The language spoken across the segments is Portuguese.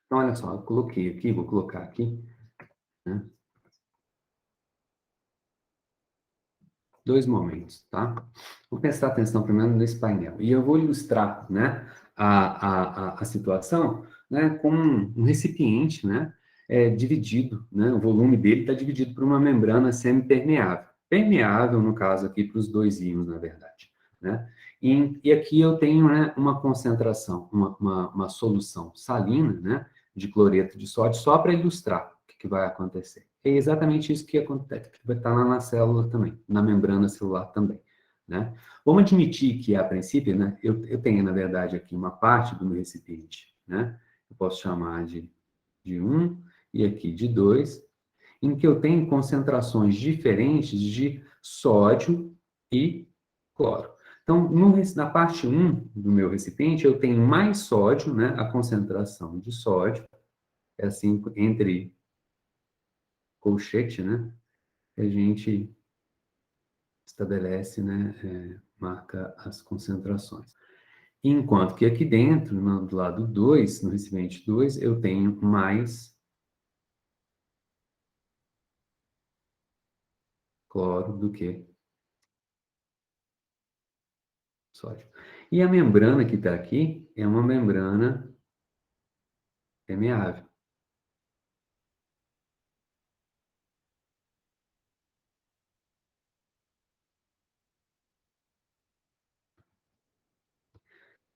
Então, olha só, eu coloquei aqui, vou colocar aqui, né? Dois momentos, tá? Vou prestar atenção primeiro nesse painel. E eu vou ilustrar, né, a situação, né, com um recipiente, né, dividido, né, o volume dele está dividido por uma membrana semipermeável. Permeável, no caso aqui, para os dois íons, na verdade, né? E aqui eu tenho, né, uma concentração, uma solução salina, né, de cloreto de sódio, só para ilustrar o que vai acontecer. É exatamente isso que acontece, que vai estar lá na célula também, na membrana celular também, né? Vamos admitir que, a princípio, né, eu tenho, na verdade, aqui uma parte do meu recipiente, né? Eu posso chamar de 1 e aqui de 2, em que eu tenho concentrações diferentes de sódio e cloro. Então, na parte 1 do meu recipiente, eu tenho mais sódio, né? A concentração de sódio é assim, entre colchete, né? Que a gente estabelece, né? Marca as concentrações. Enquanto que aqui dentro, do lado 2, no recipiente 2, eu tenho mais cloro do que sódio. E a membrana que está aqui é uma membrana permeável.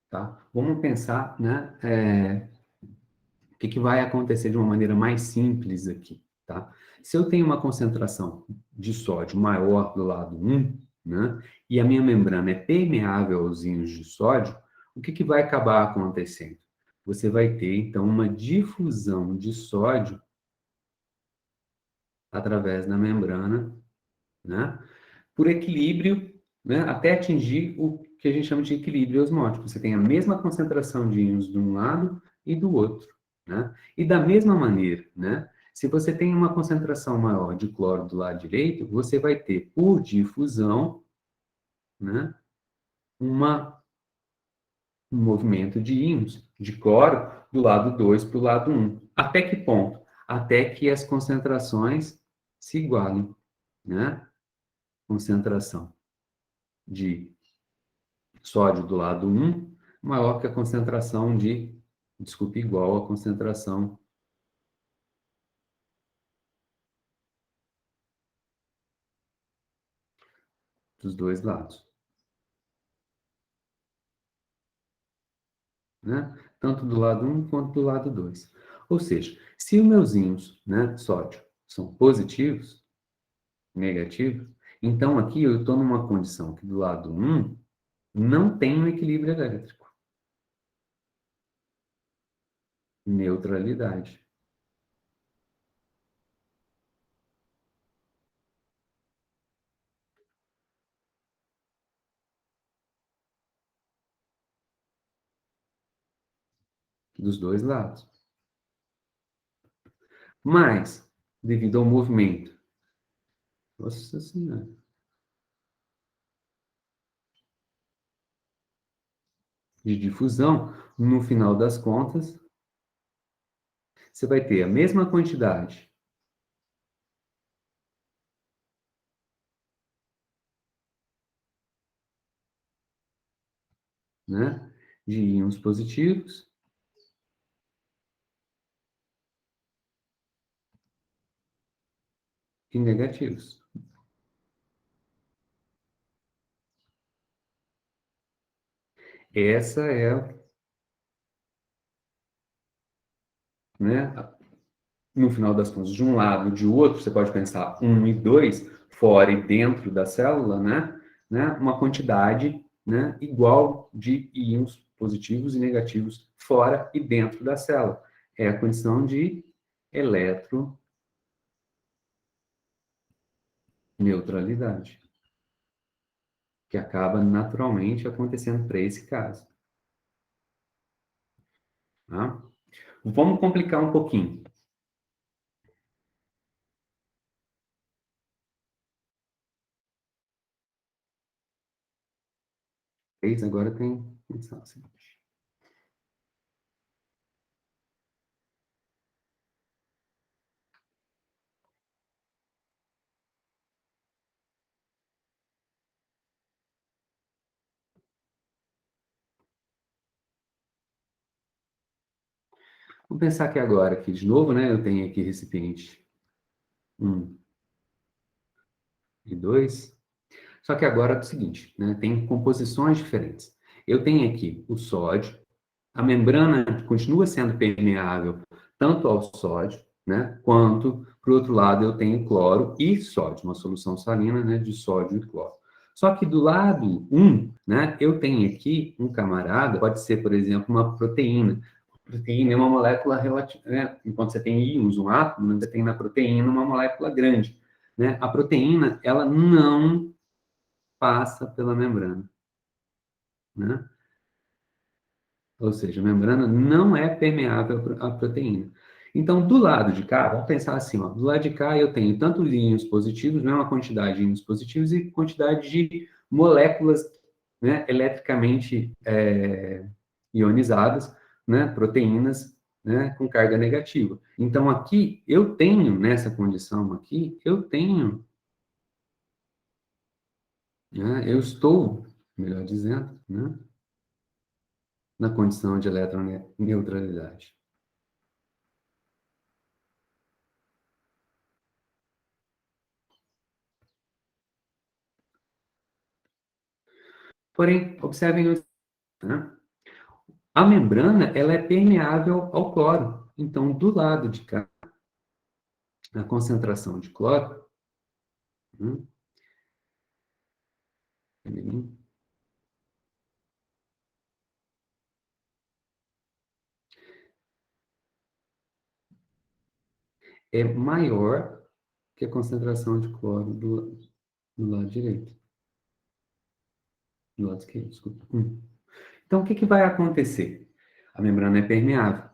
Tá? Vamos pensar, né, o que vai acontecer de uma maneira mais simples aqui. Tá? Se eu tenho uma concentração de sódio maior do lado 1, né, e a minha membrana é permeável aos íons de sódio, o que vai acabar acontecendo? Você vai ter, então, uma difusão de sódio através da membrana, né, por equilíbrio, né, até atingir o que a gente chama de equilíbrio osmótico. Você tem a mesma concentração de íons de um lado e do outro, né? E da mesma maneira, né, se você tem uma concentração maior de cloro do lado direito, você vai ter, por difusão, né, um movimento de íons de cloro do lado 2 para o lado 1. Até que ponto? Até que as concentrações se igualem, né? Concentração de sódio do lado 1 maior que a concentração desculpe, igual à concentração dos dois lados, né? Tanto do lado 1 quanto do lado 2. Ou seja, se os meus íons, né, sódio, são positivos, negativos, então aqui eu estou numa condição que do lado 1 não tem um equilíbrio elétrico, neutralidade. Dos dois lados. Mas, devido ao movimento, nossa senhora, de difusão, no final das contas, você vai ter a mesma quantidade, né, de íons positivos e negativos. Essa é, né, no final das contas, de um lado e de outro, você pode pensar 1 e 2, fora e dentro da célula, né, uma quantidade, né, igual de íons positivos e negativos fora e dentro da célula. É a condição de eletroneutralidade, que acaba naturalmente acontecendo para esse caso. Tá? Vamos complicar um pouquinho. Agora tem. Vamos pensar aqui agora, aqui de novo, né? Eu tenho aqui recipiente 1 e 2. Só que agora é o seguinte, né? Tem composições diferentes. Eu tenho aqui o sódio, a membrana continua sendo permeável tanto ao sódio, né? Quanto, por outro lado, eu tenho cloro e sódio, uma solução salina, né? De sódio e cloro. Só que do lado né? Eu tenho aqui um camarada, pode ser, por exemplo, uma proteína. Proteína é uma molécula relativa, né? Enquanto você tem íons, um átomo, você tem na proteína uma molécula grande, né? A proteína, ela não passa pela membrana, né? Ou seja, a membrana não é permeável à proteína. Então, do lado de cá, vamos pensar assim, ó, do lado de cá eu tenho tanto íons positivos, mesma quantidade de íons positivos e quantidade de moléculas, né, eletricamente ionizadas, né, proteínas, né, com carga negativa. Então, aqui eu tenho, nessa condição aqui, eu tenho, né, eu estou, melhor dizendo, né, na condição de eletroneutralidade. Porém, observem, né? A membrana ela é permeável ao cloro. Então, do lado de cá, a concentração de cloro, né, é maior que a concentração de cloro do lado direito. Do lado esquerdo, desculpa. Então, o que vai acontecer? A membrana é permeável.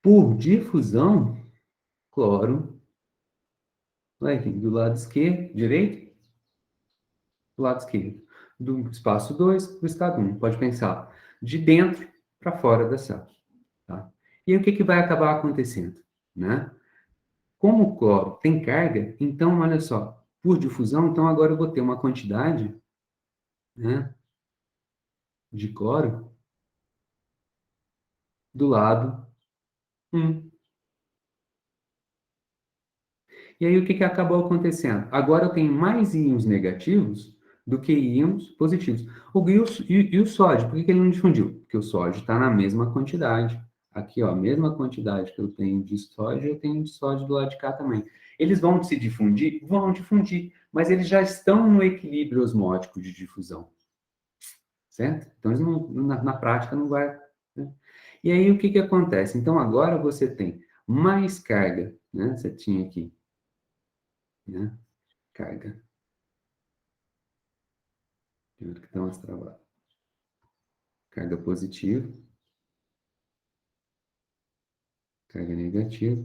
Por difusão, cloro vai vir do lado esquerdo, direito, do lado esquerdo. Do espaço 2 para o estado 1. Pode pensar de dentro para fora da célula. Tá? E aí, o que vai acabar acontecendo? Né? Como o cloro tem carga, então, olha só, por difusão, então agora eu vou ter uma quantidade, né, de cloro do lado 1. E aí, o que acabou acontecendo? Agora eu tenho mais íons negativos do que íons positivos. E o sódio, por que ele não difundiu? Porque o sódio está na mesma quantidade. Aqui, ó, a mesma quantidade que eu tenho de sódio, eu tenho de sódio do lado de cá também. Eles vão se difundir? Vão difundir, mas eles já estão no equilíbrio osmótico de difusão, certo? Então, eles não, na prática, não vai... Né? E aí, o que acontece? Então, agora você tem mais carga, né? Você tinha aqui, né? Carga. Deixa eu ver que dá umas travadas. Carga positiva, carga negativa,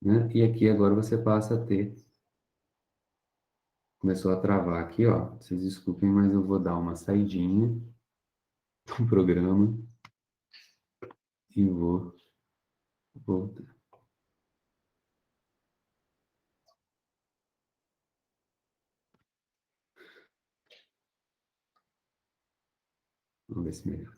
né? E aqui agora você passa a ter... Começou a travar aqui, ó. Vocês desculpem, mas eu vou dar uma saidinha do programa e vou voltar. Vamos ver se melhora.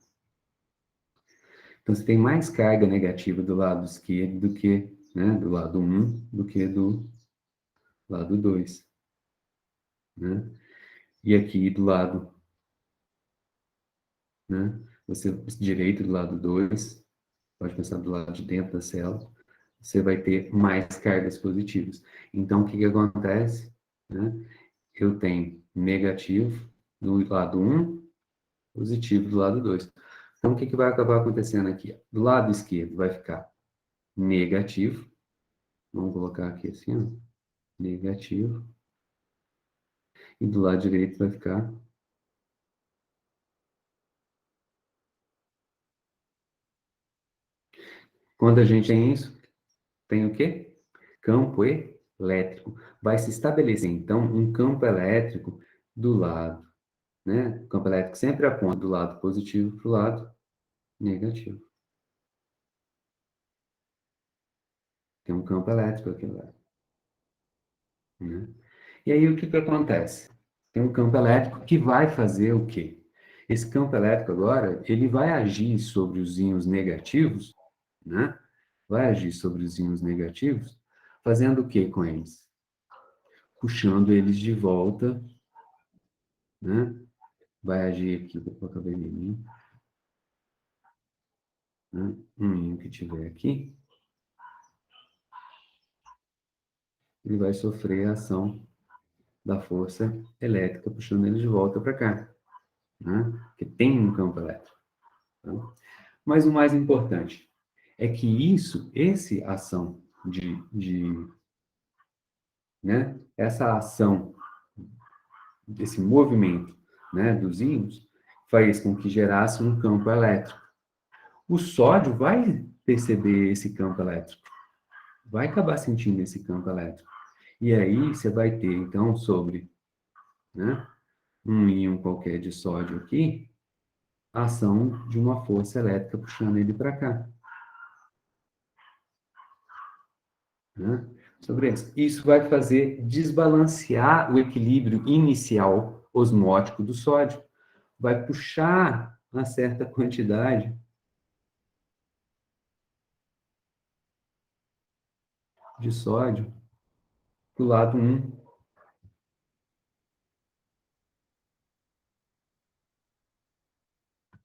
Então, você tem mais carga negativa do lado esquerdo do que, né, do lado 1, do que do lado 2, né? E aqui do lado, né, você, direito do lado 2, pode pensar do lado de dentro da célula, você vai ter mais cargas positivas. Então, o que acontece? Né? Eu tenho negativo do lado 1, positivo do lado 2. Então, o que vai acabar acontecendo aqui? Do lado esquerdo vai ficar negativo. Vamos colocar aqui assim, ó, negativo. E do lado direito vai ficar... Quando a gente tem isso, tem o quê? Campo elétrico. Vai se estabelecer, então, um campo elétrico do lado, né? O campo elétrico sempre aponta do lado positivo para o lado negativo. Tem um campo elétrico aqui lá, né? E aí, o que acontece? Tem um campo elétrico que vai fazer o quê? Esse campo elétrico agora, ele vai agir sobre os íons negativos, né? Vai agir sobre os íons negativos, fazendo o que com eles? Puxando eles de volta, né? Vai agir aqui, vou colocar vermelhinho, né? Um íon que tiver aqui, ele vai sofrer a ação da força elétrica, puxando ele de volta para cá, né? Porque tem um campo elétrico. Tá? Mas o mais importante é que esse ação né? Essa ação, esse movimento, né, dos íons, faz com que gerasse um campo elétrico. O sódio vai perceber esse campo elétrico, vai acabar sentindo esse campo elétrico. E aí você vai ter, então, sobre, né, um íon qualquer de sódio aqui, a ação de uma força elétrica puxando ele para cá. Né? Sobre isso. Isso vai fazer desbalancear o equilíbrio inicial osmótico do sódio. Vai puxar uma certa quantidade de sódio para o lado 1.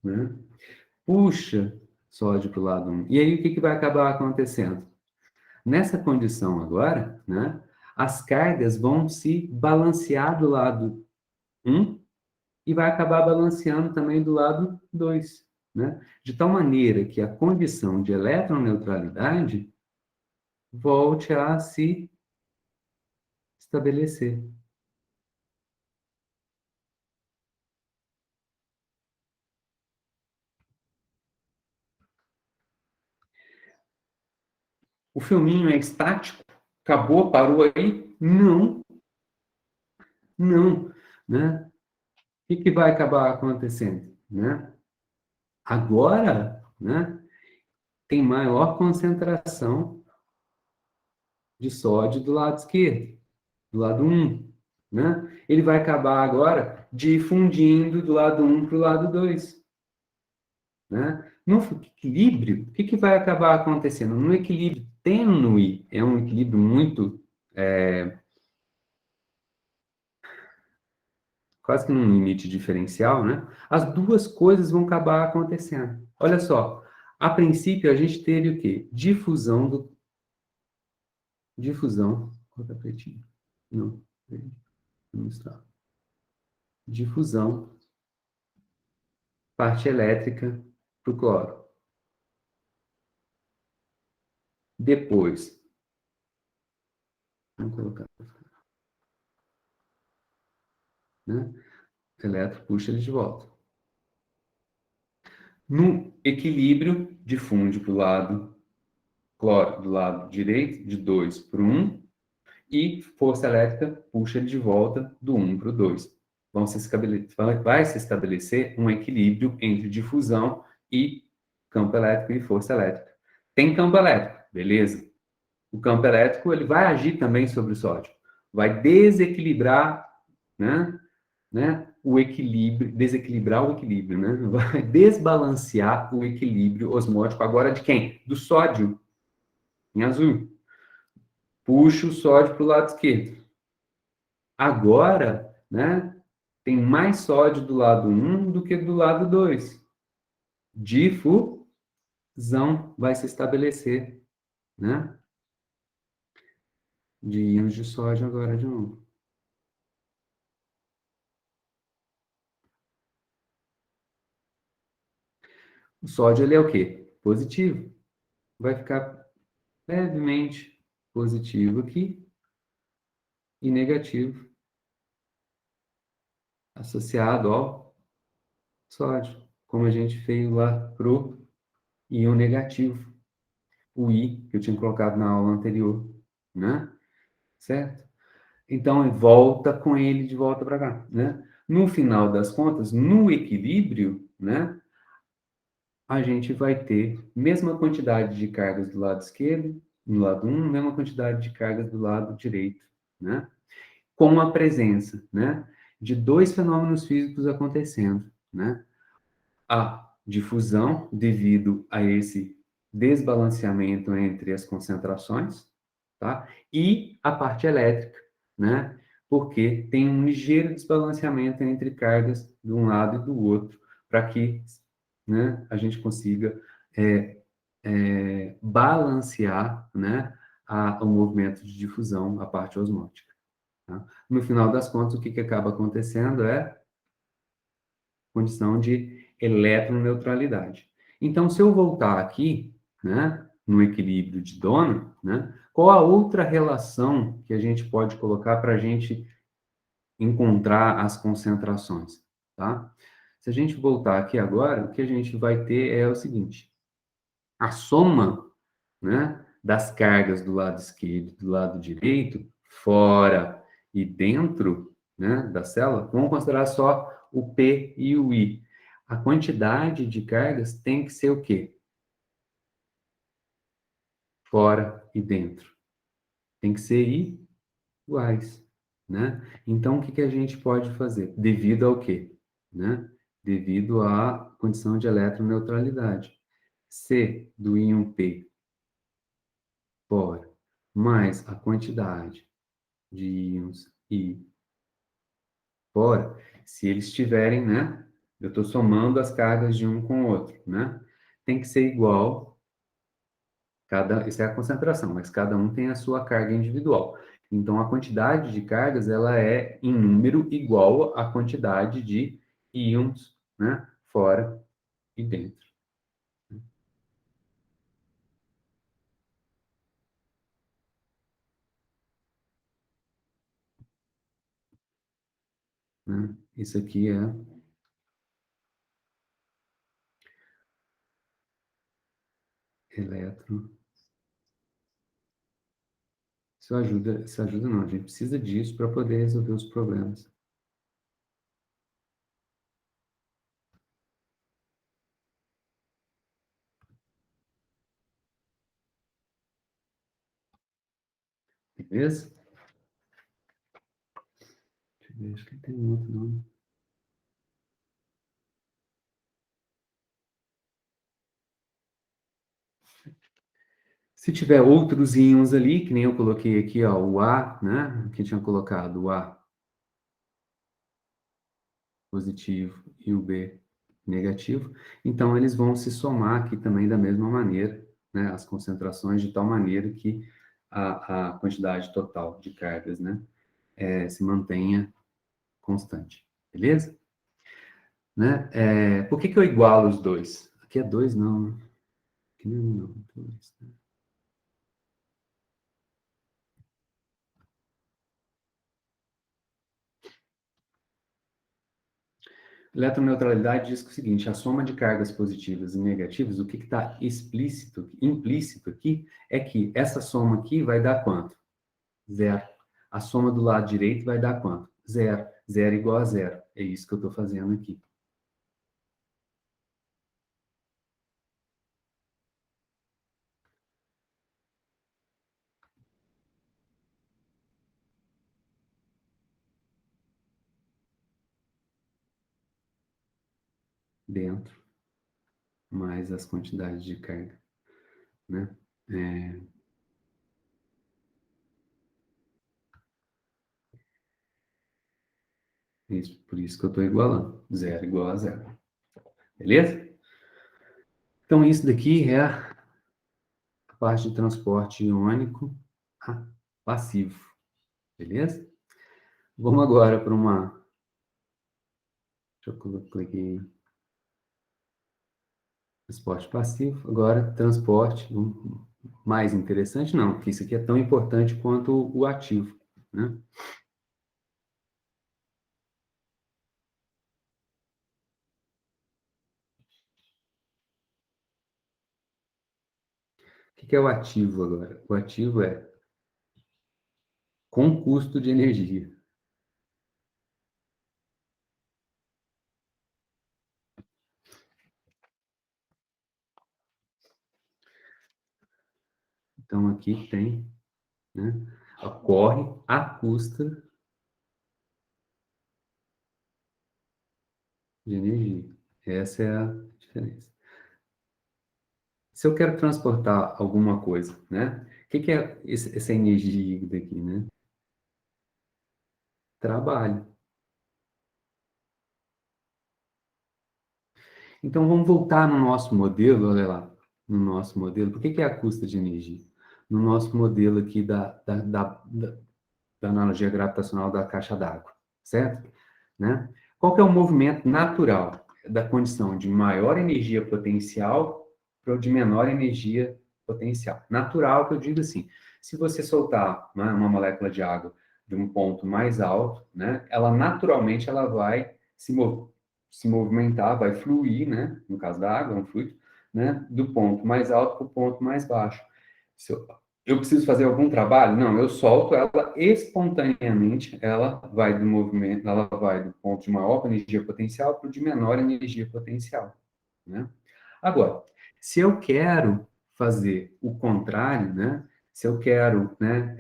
Né? Puxa sódio para o lado 1. E aí, o que vai acabar acontecendo? Nessa condição agora, né, as cargas vão se balancear do lado 1 e vai acabar balanceando também do lado 2. Né? De tal maneira que a condição de eletroneutralidade volte a se estabelecer. O filminho é estático? Acabou? Parou aí? Não, não. Né? O que vai acabar acontecendo? Né? Agora, né, tem maior concentração de sódio do lado esquerdo, do lado 1. Né? Ele vai acabar agora difundindo do lado 1 para o lado 2. Né? No equilíbrio, o que vai acabar acontecendo? No equilíbrio tênue, é um equilíbrio muito, quase que num limite diferencial, né? As duas coisas vão acabar acontecendo. Olha só, a princípio a gente teve o quê? Difusão, coloca pretinho, não, vou mostrar. Difusão, parte elétrica para o cloro. Depois, vamos colocar, né? O elétron puxa ele de volta. No equilíbrio, difunde para o lado cloro, do lado direito, de 2 para o 1, e força elétrica puxa ele de volta do 1 para o 2. Vai se estabelecer um equilíbrio entre difusão e campo elétrico e força elétrica. Tem campo elétrico, beleza. O campo elétrico ele vai agir também sobre o sódio. Vai desequilibrar, né, o equilíbrio, desequilibrar o equilíbrio, né? Vai desbalancear o equilíbrio osmótico agora de quem? Do sódio, em azul. Puxa o sódio para o lado esquerdo. Agora, né, tem mais sódio do lado 1 do que do lado 2. Difusão vai se estabelecer, né? De íons de sódio agora de novo. O sódio ele é o quê? Positivo. Vai ficar levemente positivo aqui e negativo associado ao sódio, como a gente fez lá pro íon negativo, o I que eu tinha colocado na aula anterior, né? Certo? Então, volta com ele de volta para cá, né? No final das contas, no equilíbrio, né? A gente vai ter mesma quantidade de cargas do lado esquerdo, no lado 1, mesma quantidade de cargas do lado direito, né? Com a presença, né? De dois fenômenos físicos acontecendo, né? a difusão devido a esse desbalanceamento entre as concentrações, tá? E a parte elétrica, né? Porque tem um ligeiro desbalanceamento entre cargas de um lado e do outro, para que, né, a gente consiga balancear, né, o movimento de difusão, a parte osmótica. Tá? No final das contas, o que acaba acontecendo é condição de eletroneutralidade. Então, se eu voltar aqui, né, no equilíbrio de Dono, né, qual a outra relação que a gente pode colocar para a gente encontrar as concentrações, tá? Se a gente voltar aqui agora, o que a gente vai ter é o seguinte: a soma, né, das cargas do lado esquerdo e do lado direito, fora e dentro, né, da célula, vamos considerar só o P e o I. A quantidade de cargas tem que ser o quê? Fora e dentro. Tem que ser iguais, né? Então, o que que a gente pode fazer? Devido ao quê? Né? Devido à condição de eletroneutralidade. C do íon P fora, mais a quantidade de íons I fora, se eles tiverem, né? Eu estou somando as cargas de um com o outro, né? Tem que ser igual, isso é a concentração, mas cada um tem a sua carga individual. Então, a quantidade de cargas, ela é em número igual à quantidade de íons, né? Fora e dentro. Né? Isso aqui é elétron. Isso ajuda não, a gente precisa disso para poder resolver os problemas. Beleza? Deixa eu ver, acho que tem um outro nome. Se tiver outros íons ali, que nem eu coloquei aqui, ó, o A, né? Que tinha colocado o A positivo e o B negativo, então eles vão se somar aqui também da mesma maneira, né? As concentrações de tal maneira que a quantidade total de cargas, né? Se mantenha constante, beleza? Né? Por que que eu igualo os dois? Aqui é dois, não, né? Aqui não, não, dois, né? Eletroneutralidade diz que o seguinte: a soma de cargas positivas e negativas, o que está explícito, implícito aqui, é que essa soma aqui vai dar quanto? Zero. A soma do lado direito vai dar quanto? Zero. Zero igual a zero. É isso que eu estou fazendo aqui. Dentro, mais as quantidades de carga, né? É, por isso que eu estou igualando. Zero igual a zero. Beleza? Então, isso daqui é a parte de transporte iônico passivo. Beleza? Vamos agora para uma. Deixa eu cliquei em transporte passivo. Agora, transporte mais interessante, não, porque isso aqui é tão importante quanto o ativo, né? O que é o ativo agora? O ativo é com custo de energia. Então, aqui tem, né? Ocorre à custa de energia. Essa é diferença. Se eu quero transportar alguma coisa, né? O que é essa energia daqui, né? Trabalho. Então, vamos voltar no nosso modelo, olha lá, no nosso modelo. Por que é a custa de energia? No nosso modelo aqui da analogia gravitacional da caixa d'água, certo? Né? Qual que é o movimento natural da condição de maior energia potencial para o de menor energia potencial? Natural, que eu digo assim, se você soltar, né, uma molécula de água de um ponto mais alto, né, ela naturalmente ela vai se movimentar, vai fluir, né, no caso da água, é um fluido, né, do ponto mais alto para o ponto mais baixo. Se eu preciso fazer algum trabalho? Não, eu solto ela espontaneamente, ela vai do movimento, ela vai do ponto de maior energia potencial para o de menor energia potencial, né? Agora, se eu quero fazer o contrário, né? Se eu quero, né,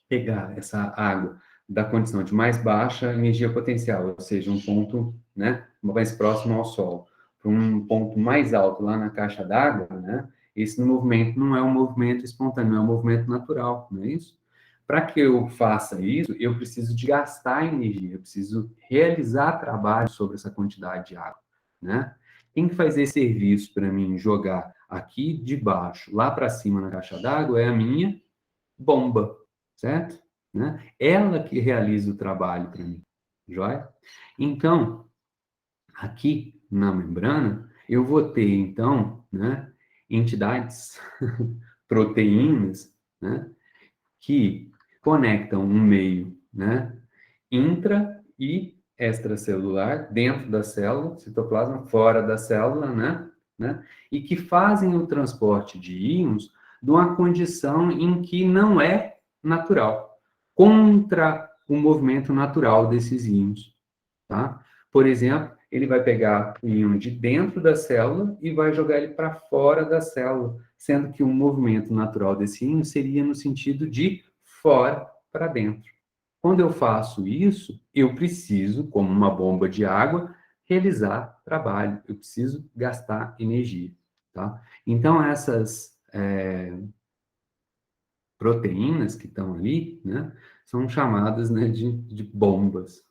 pegar essa água da condição de mais baixa energia potencial, ou seja, um ponto, né, mais próximo ao Sol, para um ponto mais alto lá na caixa d'água, né? Esse movimento não é um movimento espontâneo, é um movimento natural, não é isso? Para que eu faça isso, eu preciso de gastar energia, eu preciso realizar trabalho sobre essa quantidade de água, né? Quem que faz esse serviço para mim jogar aqui de baixo, lá para cima na caixa d'água, é a minha bomba, certo? Né? Ela que realiza o trabalho para mim, joia? Então, aqui na membrana, eu vou ter, então, né, entidades, proteínas, né, que conectam um meio, né, intra e extracelular, dentro da célula, citoplasma, fora da célula, né, e que fazem o transporte de íons de uma condição em que não é natural, contra o movimento natural desses íons, tá? Por exemplo, ele vai pegar o íon de dentro da célula e vai jogar ele para fora da célula, sendo que o movimento natural desse íon seria no sentido de fora para dentro. Quando eu faço isso, eu preciso, como uma bomba de água, realizar trabalho, eu preciso gastar energia, tá? Então, essas proteínas que estão ali, né, são chamadas, né, de bombas.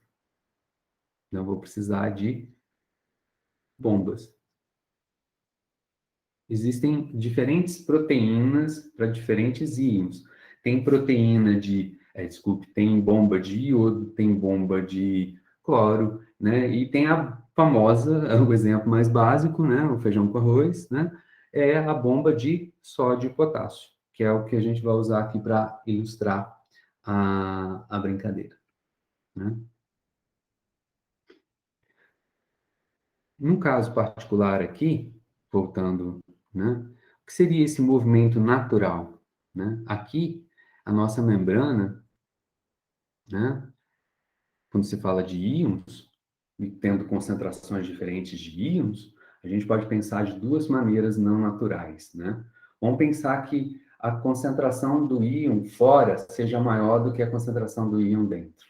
Então, eu vou precisar de bombas. Existem diferentes proteínas para diferentes íons. Tem proteína de, desculpe, tem bomba de iodo, tem bomba de cloro, né? E tem a famosa, o exemplo mais básico, né? O feijão com arroz, né? É a bomba de sódio e potássio, que é o que a gente vai usar aqui para ilustrar a brincadeira, né? No caso particular aqui, voltando, né? O que seria esse movimento natural, né? Aqui, a nossa membrana, né? Quando se fala de íons, e tendo concentrações diferentes de íons, a gente pode pensar de duas maneiras não naturais, né? Vamos pensar que a concentração do íon fora seja maior do que a concentração do íon dentro.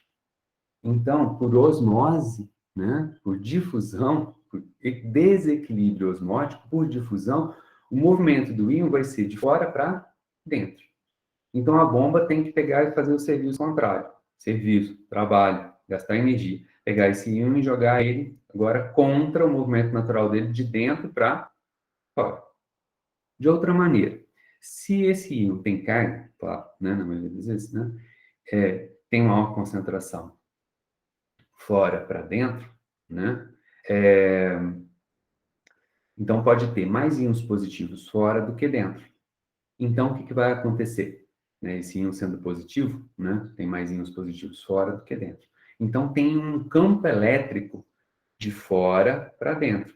Então, por osmose, né, por difusão, por desequilíbrio osmótico, por difusão, o movimento do íon vai ser de fora para dentro. Então, a bomba tem que pegar e fazer o serviço contrário. Serviço, trabalho, gastar energia. Pegar esse íon e jogar ele agora contra o movimento natural dele de dentro para fora. De outra maneira, se esse íon tem carga, claro, né, na maioria das vezes, né, tem maior concentração fora para dentro, né? É, então pode ter mais íons positivos fora do que dentro. Então o que vai acontecer? Né, esse íon sendo positivo, né? Tem mais íons positivos fora do que dentro. Então tem um campo elétrico de fora para dentro.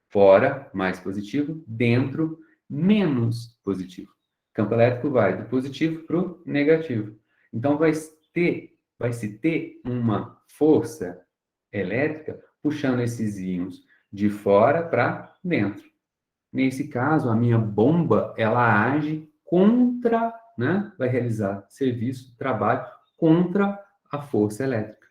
Fora, mais positivo, dentro, menos positivo. O campo elétrico vai do positivo para o negativo. Então vai se ter uma força elétrica puxando esses íons de fora para dentro. Nesse caso, a minha bomba, ela age contra, né? Vai realizar serviço, trabalho contra a força elétrica,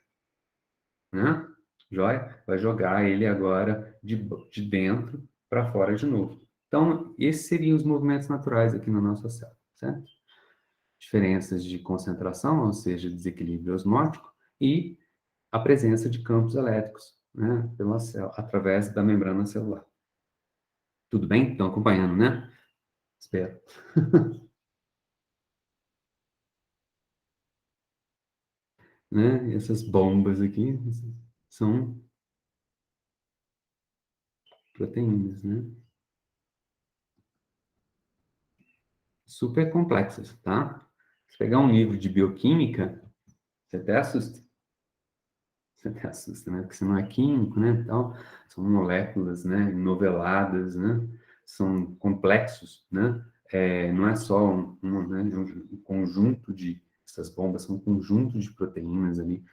né? joia? Vai jogar ele agora de dentro para fora de novo. Então, esses seriam os movimentos naturais aqui na nossa célula, certo? Diferenças de concentração, ou seja, desequilíbrio osmótico, e a presença de campos elétricos, né, pela célula, através da membrana celular. Tudo bem? Estão acompanhando, né? Espero. Né? Essas bombas aqui são proteínas, né? Super complexas, tá? Se pegar um livro de bioquímica, você até assusta. Você até assusta, né? Porque você não é químico, né? Então, são moléculas, né? Noveladas, né? São complexos, né? Não é só né? Um conjunto de... Essas bombas são um conjunto de proteínas ali.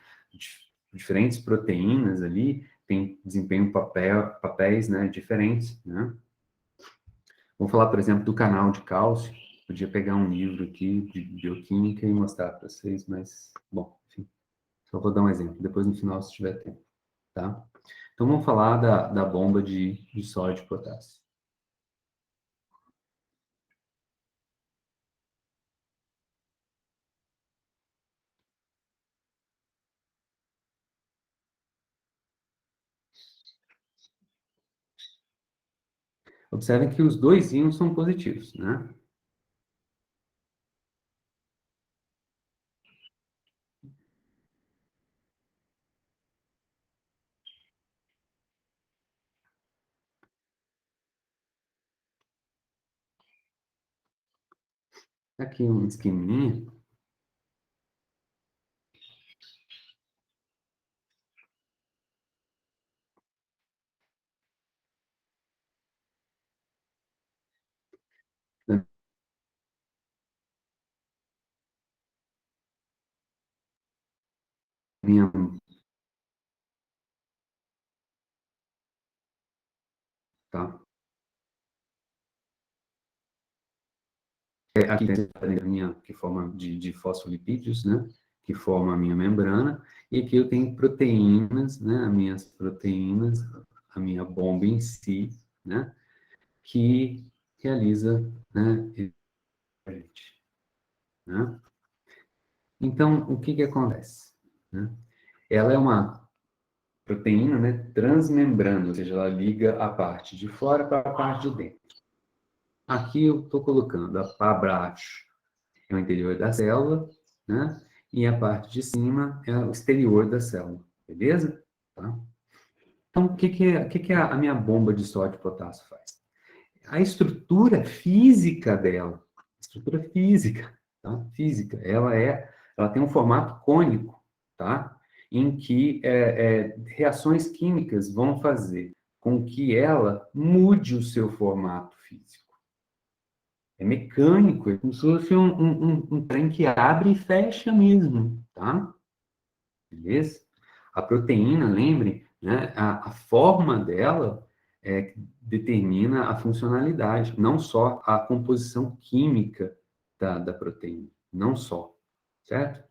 Diferentes proteínas ali têm desempenho papéis, né? Diferentes, né? Vamos falar, por exemplo, do canal de cálcio. Podia pegar um livro aqui de bioquímica e mostrar para vocês, mas, bom, enfim, só vou dar um exemplo. Depois, no final, se tiver tempo, tá? Então, vamos falar da bomba de sódio e potássio. Observem que os dois íons são positivos, né? Aqui um esqueminha da minha, tá? Aqui tem a minha, que forma de fosfolipídios, né? Que forma a minha membrana. E aqui eu tenho proteínas, né? As minhas proteínas, a minha bomba em si, né? Que realiza, né? Né? Então, o que que acontece? Né? Ela é uma proteína, né? Transmembrana, ou seja, ela liga a parte de fora para a parte de dentro. Aqui eu estou colocando a abaixo é o interior da célula, né? E a parte de cima é o exterior da célula, beleza? Tá? Então, o que a minha bomba de sódio e potássio faz? A estrutura física, tá? Física, ela tem um formato cônico, tá? Em que reações químicas vão fazer com que ela mude o seu formato físico. É mecânico, é como se fosse um trem que abre e fecha mesmo, tá? Beleza? A proteína, lembre, né? A forma dela determina a funcionalidade, não só a composição química da proteína, não só, certo?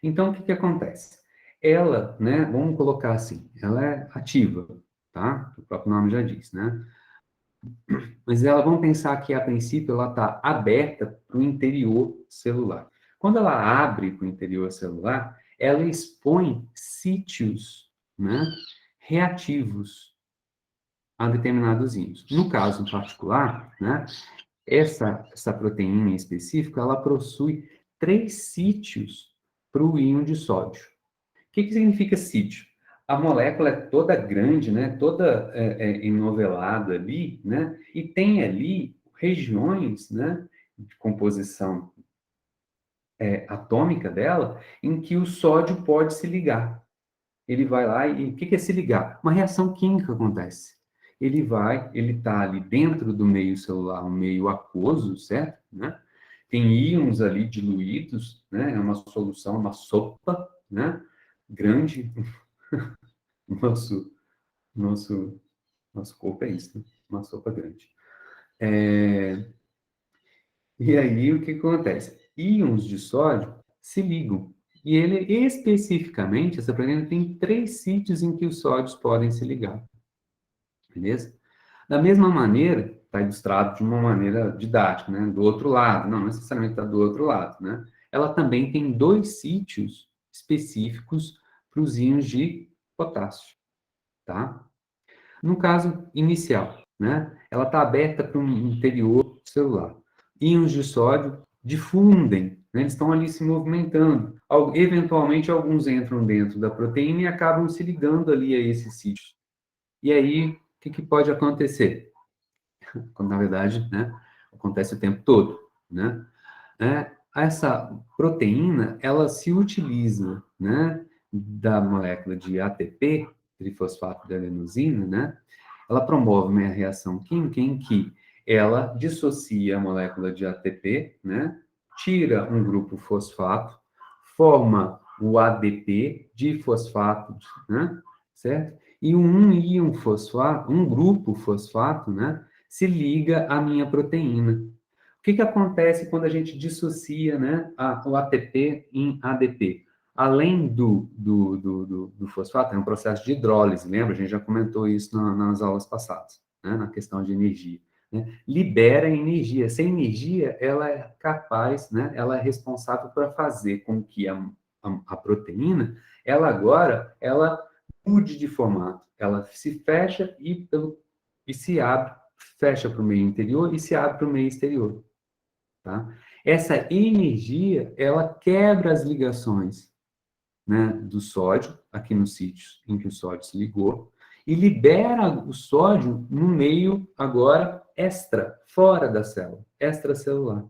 Então, o que que acontece? Ela, né, vamos colocar assim, ela é ativa, tá? O próprio nome já diz, né? Mas ela, vamos pensar que, a princípio, ela está aberta para o interior celular. Quando ela abre para o interior celular, ela expõe sítios, né, reativos a determinados íons. No caso em particular, né, essa proteína em específico, ela possui 3 sítios para o íon de sódio. O que significa sítio? A molécula é toda grande, né? Toda enovelada ali, né? E tem ali regiões, né? De composição atômica dela, em que o sódio pode se ligar. Ele vai lá e o que é se ligar? Uma reação química acontece. Ele está ali dentro do meio celular, um meio aquoso, certo? Né? Tem íons ali diluídos, né? É uma solução, uma sopa, né? Grande. Nosso, nosso, nosso corpo é isso, né? Uma sopa grande. E aí, o que acontece? Íons de sódio se ligam. E ele, especificamente, essa proteína tem 3 sítios em que os sódios podem se ligar. Beleza? Da mesma maneira, está ilustrado de uma maneira didática, né? Do outro lado, não necessariamente está do outro lado, né? Ela também tem 2 sítios específicos para os íons de potássio, tá? No caso inicial, né? Ela está aberta para um interior celular. Íons de sódio difundem, né? Eles estão ali se movimentando. Eventualmente, alguns entram dentro da proteína e acabam se ligando ali a esses sítios. E aí, o que pode acontecer? Quando, na verdade, né, acontece o tempo todo, né? Essa proteína, ela se utiliza, né, da molécula de ATP, trifosfato de adenosina, né? Ela promove uma reação química em que ela dissocia a molécula de ATP, né? Tira um grupo fosfato, forma o ADP, difosfato, né? Certo? E um íon fosfato, um grupo fosfato, né? Se liga à minha proteína. O que acontece quando a gente dissocia, né, o ATP em ADP? Além do fosfato, é um processo de hidrólise, lembra? A gente já comentou isso nas aulas passadas, né, na questão de energia. Né? Libera energia. Essa energia, ela é capaz, né, ela é responsável por fazer com que a proteína, ela mude de formato. Ela se fecha e se abre, fecha para o meio interior e se abre para o meio exterior. Tá? Essa energia, ela quebra as ligações, né, do sódio, aqui nos sítios em que o sódio se ligou, e libera o sódio no meio, agora, fora da célula, extracelular.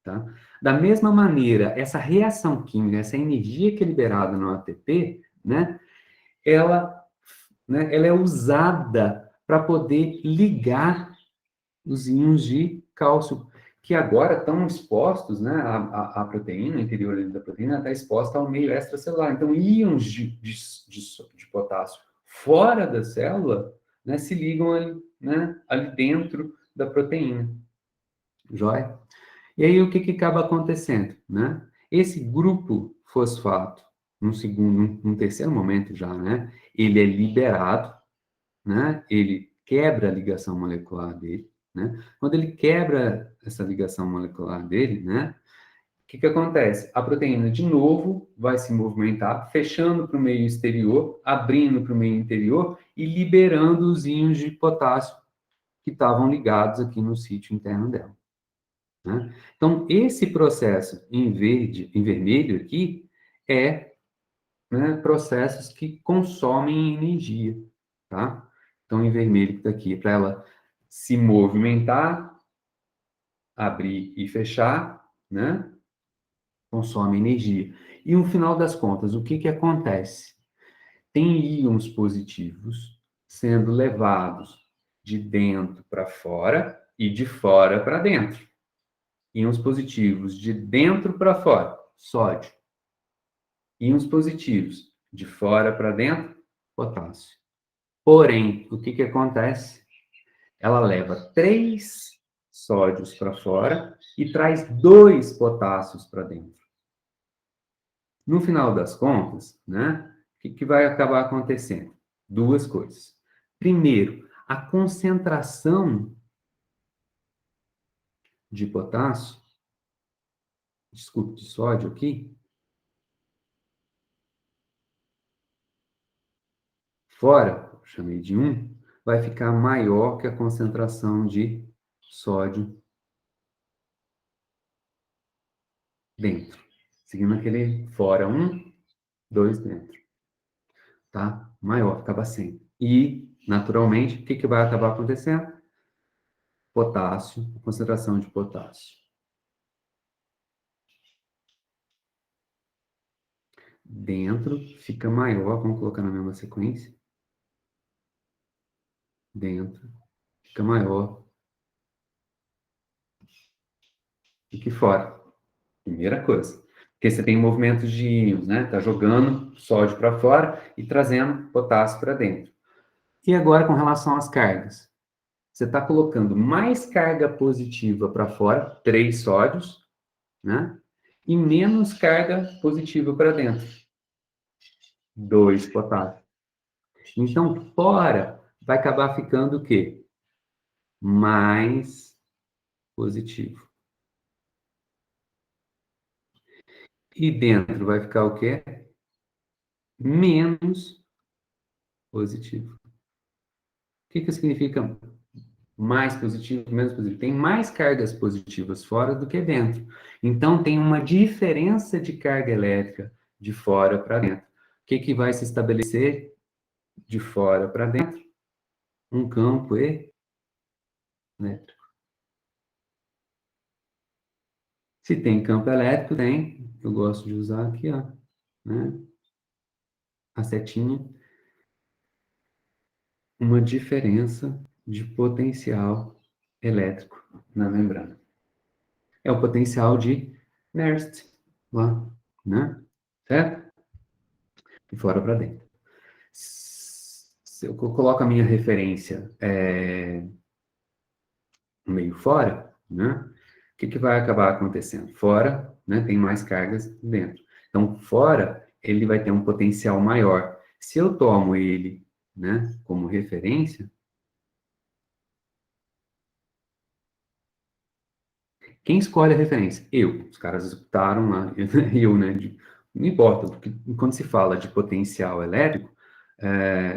Tá? Da mesma maneira, essa reação química, essa energia que é liberada no ATP, né, ela, ela é usada para poder ligar os íons de cálcio, que agora estão expostos, né, a proteína, o interior da proteína está exposta ao meio extracelular. Então, íons de potássio fora da célula, né, se ligam ali, né, ali dentro da proteína. Joia? E aí, o que acaba acontecendo? Né? Esse grupo fosfato, num terceiro momento já, né, ele é liberado, né? Ele quebra a ligação molecular dele, né? Quando ele quebra essa ligação molecular dele, né? O que acontece? A proteína, de novo, vai se movimentar, fechando para o meio exterior, abrindo para o meio interior e liberando os íons de potássio que estavam ligados aqui no sítio interno dela. Né? Então, esse processo em vermelho aqui, é, né, processos que consomem energia, tá? Então, em vermelho que está aqui, para ela se movimentar, abrir e fechar, né? Consome energia. E no final das contas, o que acontece? Tem íons positivos sendo levados de dentro para fora e de fora para dentro. Íons positivos de dentro para fora, sódio. Íons positivos de fora para dentro, potássio. Porém, o que acontece? Ela leva 3 sódios para fora e traz 2 potássios para dentro. No final das contas, né, o que vai acabar acontecendo? 2 coisas. Primeiro, a concentração de potássio, desculpe, de sódio aqui, fora, chamei de 1, vai ficar maior que a concentração de sódio dentro. Seguindo aquele fora 1, 2 dentro. Tá? Maior, acaba sendo. E, naturalmente, o que vai acabar acontecendo? Potássio, concentração de potássio. Dentro fica maior, vamos colocar na mesma sequência. Dentro fica maior do que fora. Primeira coisa. Porque você tem movimentos de íons, né? Tá jogando sódio para fora e trazendo potássio para dentro. E agora, com relação às cargas? Você está colocando mais carga positiva para fora, 3 sódios, né? e menos carga positiva para dentro. 2 potássio. Então, fora vai acabar ficando o quê? Mais positivo. E dentro vai ficar o quê? Menos positivo. O que significa mais positivo, menos positivo? Tem mais cargas positivas fora do que dentro. Então, tem uma diferença de carga elétrica de fora para dentro. O que vai se estabelecer de fora para dentro? Um campo elétrico. Se tem campo elétrico, tem. Eu gosto de usar aqui, ó, né? A setinha. Uma diferença de potencial elétrico na membrana. É o potencial de Nernst lá, né? Certo? De fora para dentro. Se eu coloco a minha referência meio fora, né? O que vai acabar acontecendo? Fora, né, tem mais cargas dentro. Então, fora, ele vai ter um potencial maior. Se eu tomo ele, né, como referência, quem escolhe a referência? Eu. Os caras escutaram lá, eu, né? Não importa, porque quando se fala de potencial elétrico,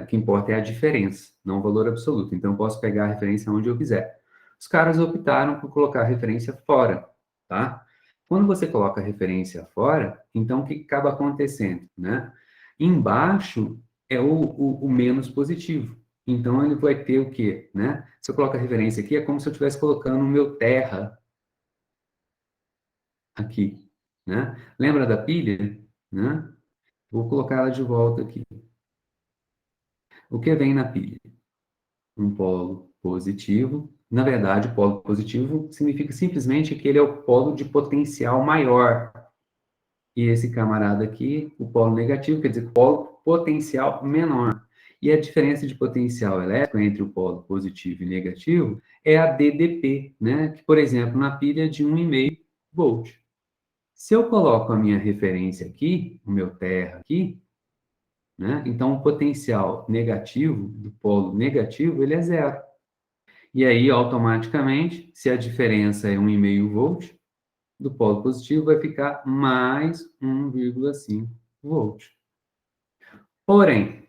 o que importa é a diferença, não o valor absoluto. Então, eu posso pegar a referência onde eu quiser. Os caras optaram por colocar a referência fora, tá? Quando você coloca a referência fora, então o que acaba acontecendo, né? Embaixo é o menos positivo. Então, ele vai ter o quê, né? Se eu coloco a referência aqui, é como se eu estivesse colocando o meu terra aqui, né? Lembra da pilha, né? Vou colocar ela de volta aqui. O que vem na pilha? Um polo positivo. Na verdade, o polo positivo significa simplesmente que ele é o polo de potencial maior. E esse camarada aqui, o polo negativo, quer dizer, polo potencial menor. E a diferença de potencial elétrico entre o polo positivo e negativo é a DDP, né? Que, por exemplo, na pilha de 1,5 volt. Se eu coloco a minha referência aqui, o meu terra aqui, né? Então, o potencial negativo do polo negativo, ele é zero. E aí, automaticamente, se a diferença é 1,5 volt, do polo positivo vai ficar mais 1,5 volt. Porém,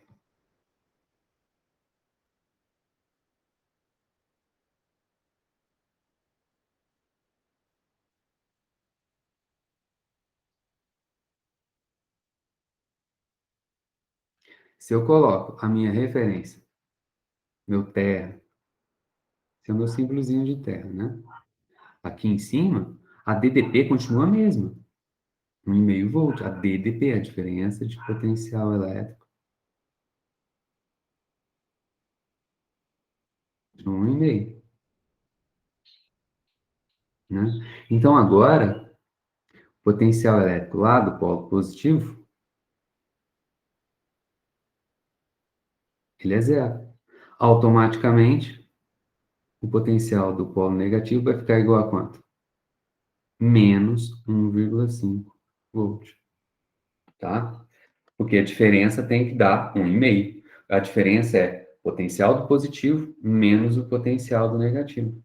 se eu coloco a minha referência, meu terra, esse é o meu símbolozinho de terra, né? Aqui em cima, a DDP continua a mesma, 1,5 volt. A DDP, a diferença de potencial elétrico, de 1,5. Né? Então, agora, o potencial elétrico lá do polo positivo, ele é zero. Automaticamente, o potencial do polo negativo vai ficar igual a quanto? Menos 1,5 volt. Tá? Porque a diferença tem que dar 1,5. A diferença é potencial do positivo menos o potencial do negativo.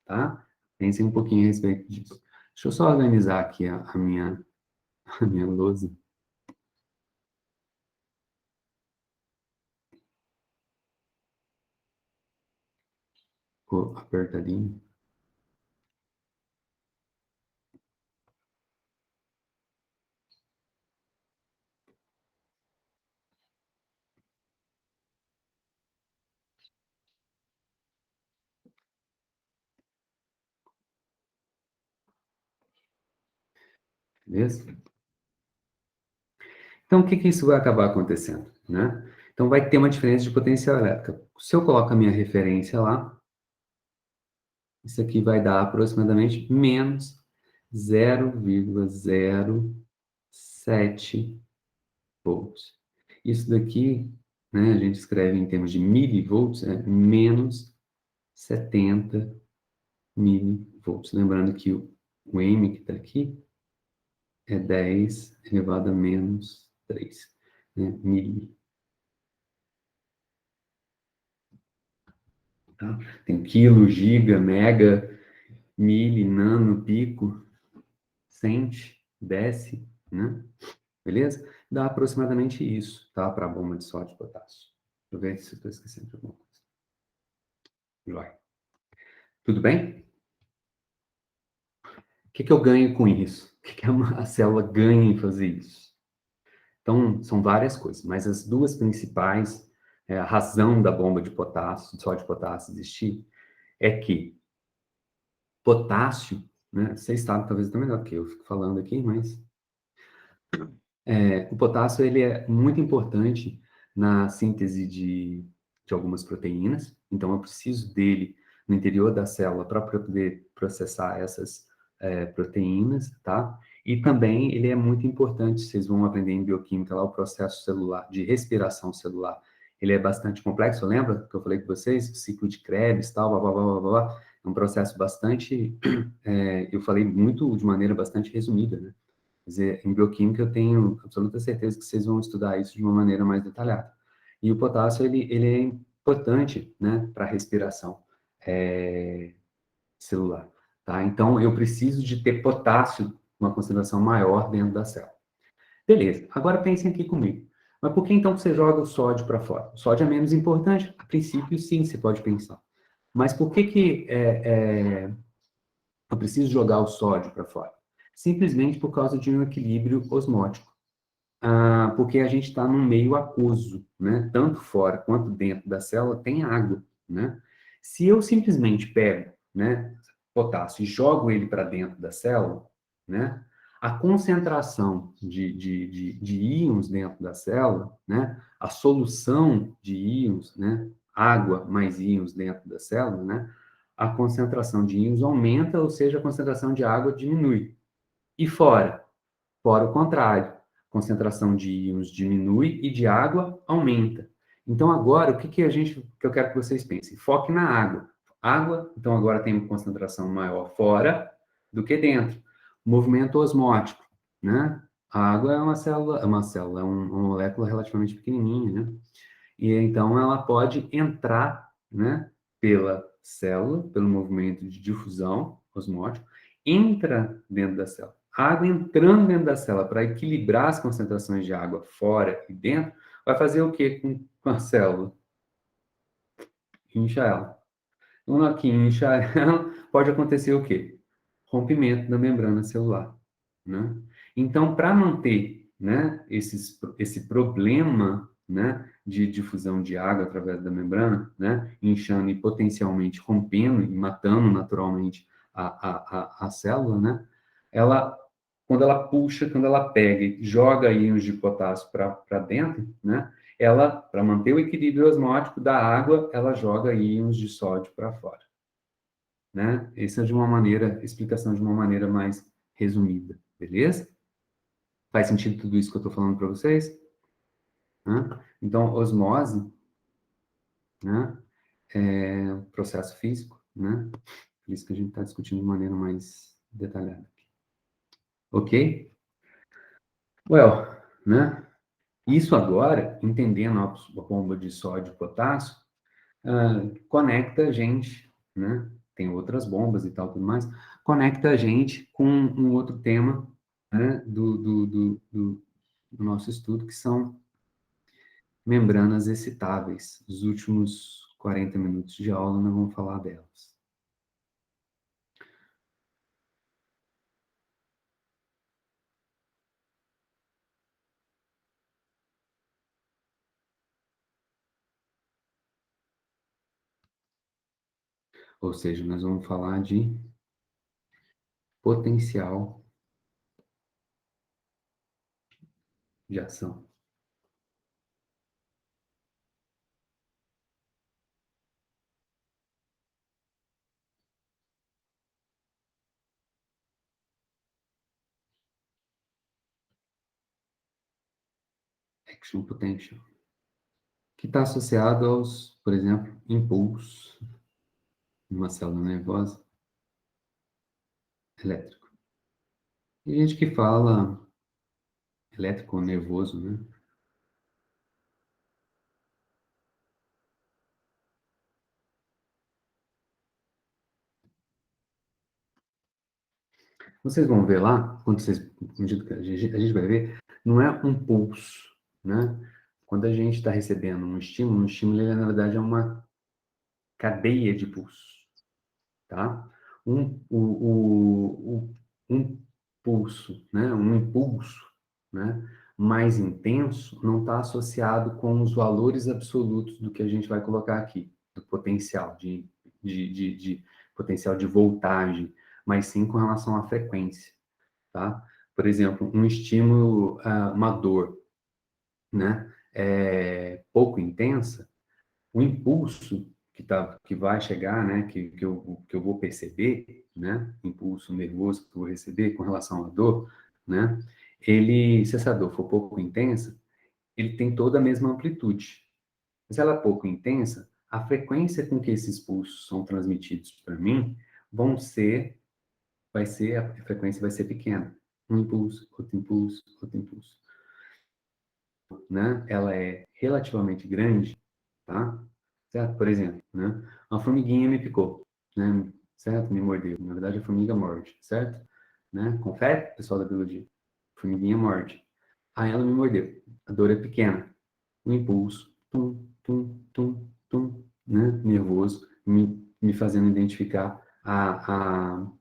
Tá? Pensem um pouquinho a respeito disso. Deixa eu só organizar aqui a minha lousa. Ficou apertadinho. Beleza? Então, o que isso vai acabar acontecendo, né? Então, vai ter uma diferença de potencial elétrica. Se eu coloco a minha referência lá, isso aqui vai dar aproximadamente menos 0,07 volts. Isso daqui, né, a gente escreve em termos de milivolts, é menos 70 milivolts. Lembrando que o M que está aqui é 10 elevado a menos 3, né? Mili. Tá? Tem quilo, giga, mega, mili, nano, pico, cent, deci, né? Beleza? Dá aproximadamente isso, tá? Para a bomba de sódio e potássio. Deixa eu ver se eu estou esquecendo de alguma coisa. Joia. Tudo bem? O que eu ganho com isso? O que a célula ganha em fazer isso? Então, são várias coisas, mas as duas principais, a razão da bomba de potássio, de sódio e potássio existir, é que potássio, né? Vocês sabem, talvez até melhor que eu fico falando aqui, mas o potássio ele é muito importante na síntese de algumas proteínas, então eu preciso dele no interior da célula para poder processar essas proteínas, tá? E também ele é muito importante, vocês vão aprender em bioquímica lá o processo celular, de respiração celular. Ele é bastante complexo, lembra que eu falei com vocês? O ciclo de Krebs, tal, blá, blá, blá, blá, blá. É um processo bastante, eu falei muito de maneira bastante resumida, né? Quer dizer, em bioquímica eu tenho absoluta certeza que vocês vão estudar isso de uma maneira mais detalhada. E o potássio, ele é importante, né, para a respiração celular, tá? Então, eu preciso de ter potássio, uma concentração maior dentro da célula. Beleza, agora pensem aqui comigo. Mas por que então você joga o sódio para fora? O sódio é menos importante? A princípio, sim, você pode pensar. Mas por que eu preciso jogar o sódio para fora? Simplesmente por causa de um equilíbrio osmótico. Porque a gente está num meio aquoso, né? Tanto fora quanto dentro da célula tem água, né? Se eu simplesmente pego, né, potássio e jogo ele para dentro da célula, né? A concentração de íons dentro da célula, né? A solução de íons, né? Água mais íons dentro da célula, né? A concentração de íons aumenta, ou seja, a concentração de água diminui. E fora? Fora o contrário, a concentração de íons diminui e de água aumenta. Então, agora, o que que eu quero que vocês pensem? Foque na água. Água, então, agora tem uma concentração maior fora do que dentro. Movimento osmótico, né? A água é uma molécula relativamente pequenininha, né? E então ela pode entrar, né, pela célula, pelo movimento de difusão osmótico, entra dentro da célula. A água entrando dentro da célula para equilibrar as concentrações de água fora e dentro, vai fazer o que com a célula? Incha ela. Uma que incha ela, pode acontecer o quê? Rompimento da membrana celular, né? Então, para manter, né, esse problema, né, de difusão de água através da membrana, né, inchando e potencialmente rompendo e matando naturalmente a célula, né, ela, quando ela puxa, quando ela pega e joga íons de potássio para dentro, né, ela, para manter o equilíbrio osmótico da água, ela joga íons de sódio para fora, né? Essa é de uma maneira, explicação de uma maneira mais resumida, beleza? Faz sentido tudo isso que eu estou falando para vocês? Né? Então, osmose, né? É um processo físico, né? Por isso que a gente está discutindo de maneira mais detalhada. Ok? Well, né? Isso agora, entendendo a bomba de sódio e potássio, conecta a gente, né? Tem outras bombas e tal, tudo mais. Conecta a gente com um outro tema, né? Do nosso estudo, que são membranas excitáveis. Os últimos 40 minutos de aula nós vamos falar delas. Ou seja, nós vamos falar de potencial de ação. Action potential. Que está associado aos, por exemplo, impulsos numa célula nervosa elétrico. Tem gente que fala elétrico nervoso, né? Vocês vão ver lá, quando vocês, a gente vai ver, não é um pulso, né? Quando a gente está recebendo um estímulo, ele, na verdade, é uma cadeia de pulsos, tá? Um pulso, né? Um impulso, né? Mais intenso não está associado com os valores absolutos do que a gente vai colocar aqui, do potencial de potencial de voltagem, mas sim com relação à frequência, tá? Por exemplo, um estímulo, uma dor, né? Pouco intensa, o impulso que vai chegar, né, que eu vou perceber, né, impulso nervoso que eu vou receber com relação à dor, né, se essa dor for pouco intensa, ele tem toda a mesma amplitude. Se ela é pouco intensa, a frequência com que esses pulsos são transmitidos para mim a frequência vai ser pequena. Um impulso, outro impulso, outro impulso, né? Ela é relativamente grande, tá? Certo? Por exemplo, né? Uma formiguinha me picou, né? Certo? Me mordeu. Na verdade, a formiga morde, certo? Né? Confere, pessoal da biologia. Formiguinha morde. Aí ela me mordeu. A dor é pequena. O impulso, tum, tum, tum, tum, né? Nervoso, me fazendo identificar a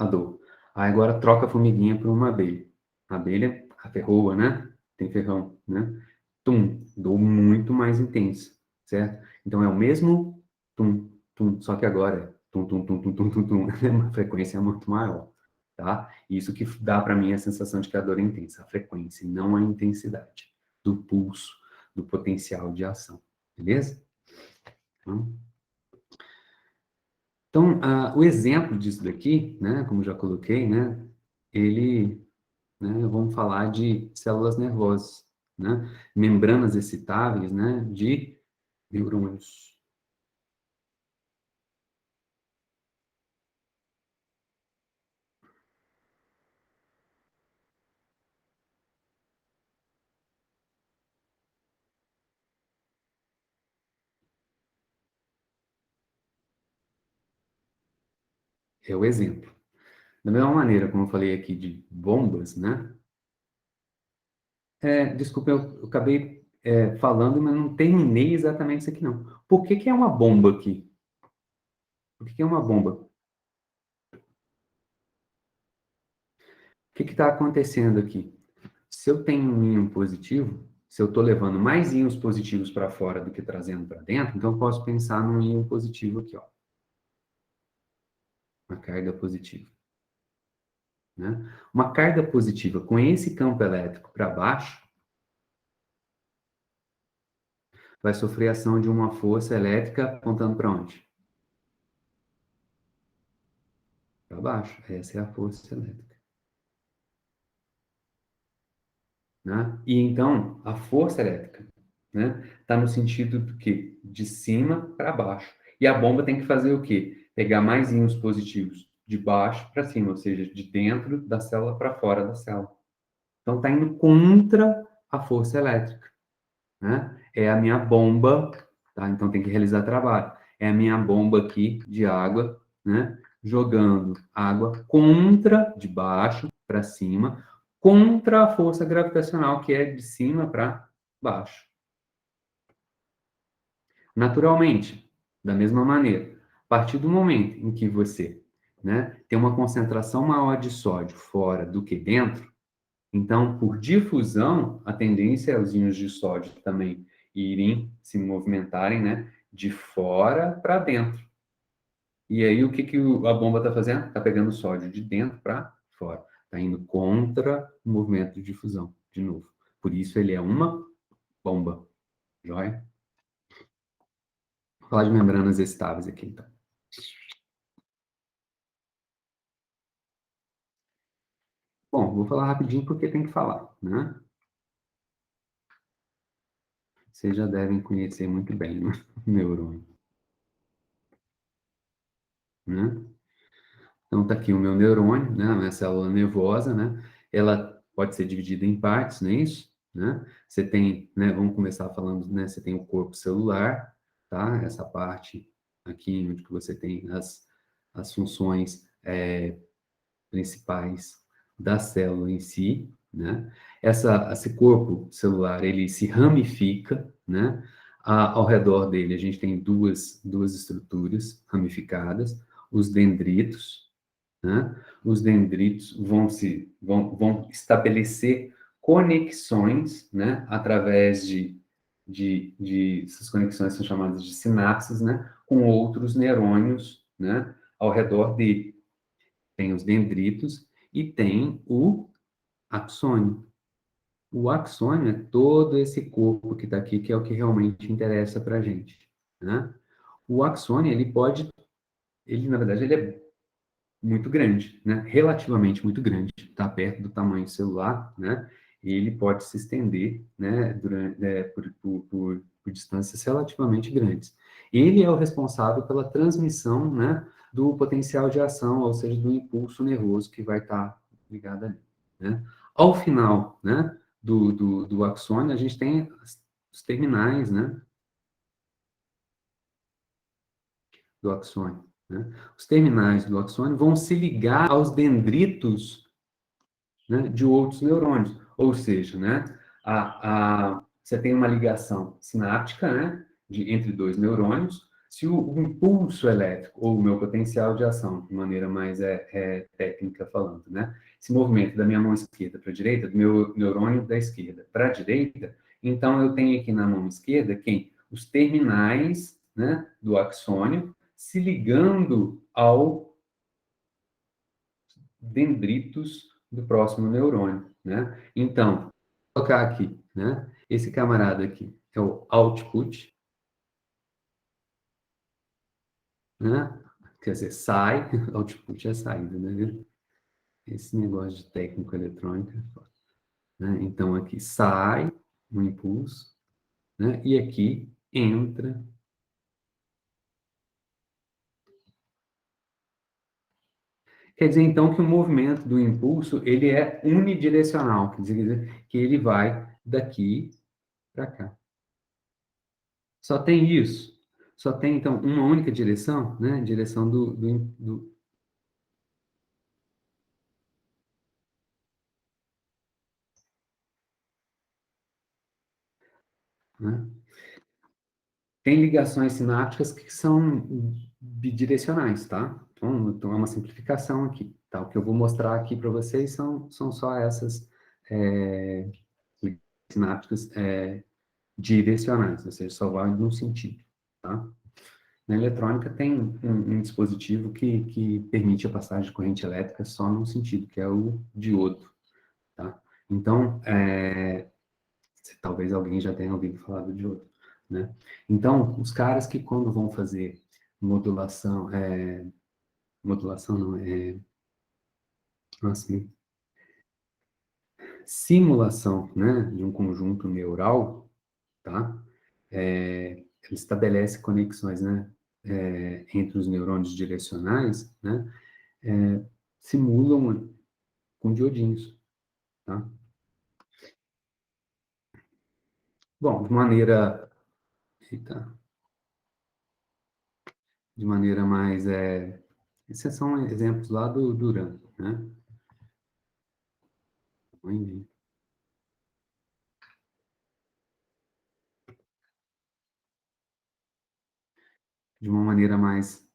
dor. Aí agora troca a formiguinha por uma abelha. A abelha, a ferroa, né? Tem ferrão, né? Tum, dor muito mais intensa, certo? Então é o mesmo tum, tum, só que agora é tum, tum, tum, tum, tum, tum, tum, é uma frequência muito maior, tá? Isso que dá para mim a sensação de que a dor é intensa, a frequência, e não a intensidade do pulso, do potencial de ação, beleza? Então, o exemplo disso daqui, né, como já coloquei, né, ele, né, vamos falar de células nervosas, né, membranas excitáveis, né, de neurônios. É o exemplo. Da mesma maneira, como eu falei aqui de bombas, né, desculpa, eu acabei falando, mas não terminei exatamente isso aqui, não. Por que que é uma bomba aqui? Por que que é uma bomba? O que está acontecendo aqui? Se eu tenho um íon positivo, se eu estou levando mais íons positivos para fora do que trazendo para dentro, então eu posso pensar num íon positivo aqui, ó, uma carga positiva, né? Uma carga positiva com esse campo elétrico para baixo vai sofrer ação de uma força elétrica apontando para onde? Para baixo. Essa é a força elétrica, né? E então a força elétrica, né, está no sentido do quê? De cima para baixo. E a bomba tem que fazer o quê? Pegar mais íons positivos de baixo para cima, ou seja, de dentro da célula para fora da célula. Então está indo contra a força elétrica, né? É a minha bomba, tá? Então tem que realizar trabalho. É a minha bomba aqui de água, né? Jogando água contra, de baixo para cima, contra a força gravitacional que é de cima para baixo. Naturalmente, da mesma maneira, a partir do momento em que você, né, tem uma concentração maior de sódio fora do que dentro, então, por difusão, a tendência é os íons de sódio também irem se movimentarem, né, de fora para dentro. E aí, o que que a bomba está fazendo? Está pegando sódio de dentro para fora. Está indo contra o movimento de difusão, de novo. Por isso, ele é uma bomba. Joia? Vou falar de membranas estáveis aqui, então. Bom, vou falar rapidinho porque tem que falar, né? Vocês já devem conhecer muito bem o neurônio, né? Então, está aqui o meu neurônio, né, a minha célula nervosa, né, ela pode ser dividida em partes, não é isso? Né? Você tem, né, vamos começar falando, né, você tem o corpo celular, tá? Essa parte aqui, onde que você tem as funções principais da célula em si, né? Esse corpo celular, ele se ramifica, né? Ao redor dele, a gente tem duas estruturas ramificadas, os dendritos, né? Os dendritos vão estabelecer conexões, né? Através essas conexões são chamadas de sinapses, né? Com outros neurônios, né? Ao redor dele. Tem os dendritos e tem o axônio. O axônio é todo esse corpo que está aqui, que é o que realmente interessa para a gente, né? O axônio, na verdade, ele é muito grande, né? Relativamente muito grande, está perto do tamanho celular, né? E ele pode se estender, né? Por distâncias relativamente grandes. Ele é o responsável pela transmissão, né? Do potencial de ação, ou seja, do impulso nervoso que vai estar ligado ali, né? Ao final, né? Do axônio, a gente tem os terminais, né? Do axônio, né? Os terminais do axônio vão se ligar aos dendritos, né, de outros neurônios. Ou seja, né, você tem uma ligação sináptica, né, entre dois neurônios. Se o impulso elétrico, ou o meu potencial de ação, de maneira mais técnica falando, né, se movimenta da minha mão esquerda para a direita, do meu neurônio da esquerda para a direita, então eu tenho aqui na mão esquerda quem? Os terminais, né, do axônio se ligando ao dendritos do próximo neurônio, né? Então, vou colocar aqui, né? Esse camarada aqui é o output, né? Quer dizer, sai, output é saída, né? Esse negócio de técnico eletrônica, né? Então, aqui sai o impulso, né? E aqui entra. Quer dizer, então, que o movimento do impulso, ele é unidirecional, quer dizer que ele vai daqui para cá. Só tem isso. Só tem, então, uma única direção, né? Direção né? Tem ligações sinápticas que são bidirecionais, tá? Então, é uma simplificação aqui, tá? O que eu vou mostrar aqui para vocês são só essas ligações sinápticas direcionais, ou seja, só vai num sentido, tá? Na eletrônica tem um dispositivo que permite a passagem de corrente elétrica só num sentido, que é o diodo, tá? Então, talvez alguém já tenha ouvido falar do diodo, né? Então, os caras que quando vão fazer modulação, modulação não, assim, simulação, né, de um conjunto neural, tá? Ele estabelece conexões, né, entre os neurônios direcionais, né, simulam com diodinhos, tá? Bom, eita, de maneira mais, esses são exemplos lá do Duran, né? De uma maneira mais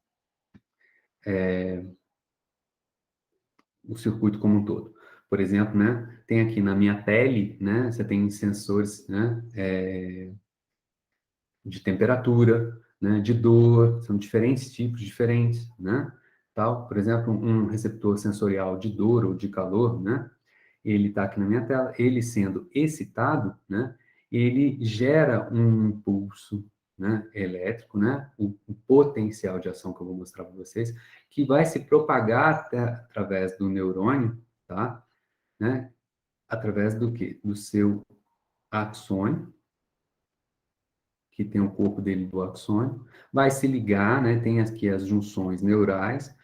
o circuito como um todo. Por exemplo, né, tem aqui na minha pele, né, você tem sensores, né, de temperatura, né, de dor, são diferentes tipos diferentes, né, tal. Por exemplo, um receptor sensorial de dor ou de calor, né, ele está aqui na minha tela, ele sendo excitado, né, ele gera um impulso, né, elétrico, né, o potencial de ação que eu vou mostrar para vocês, que vai se propagar através do neurônio, tá, né, através do quê? Do seu axônio, que tem o corpo dele do axônio, vai se ligar, né, tem aqui as junções neurais,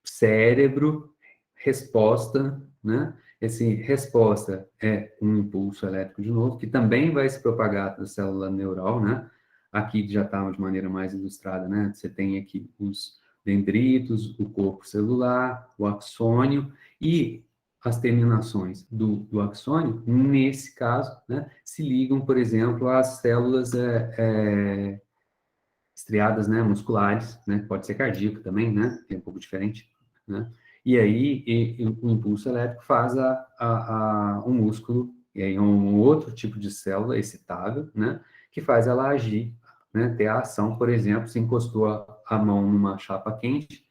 cérebro, resposta, né? Esse resposta é um impulso elétrico de novo, que também vai se propagar da célula neural, né? Aqui já está de maneira mais ilustrada, né? Você tem aqui os dendritos, o corpo celular, o axônio e as terminações do axônio, nesse caso, né, se ligam, por exemplo, às células estriadas, né, musculares, né, pode ser cardíaco também, né, é um pouco diferente, né, e aí o impulso elétrico faz o músculo, e aí um outro tipo de célula excitável, né, que faz ela agir, né, ter a ação, por exemplo, se encostou a mão numa chapa quente,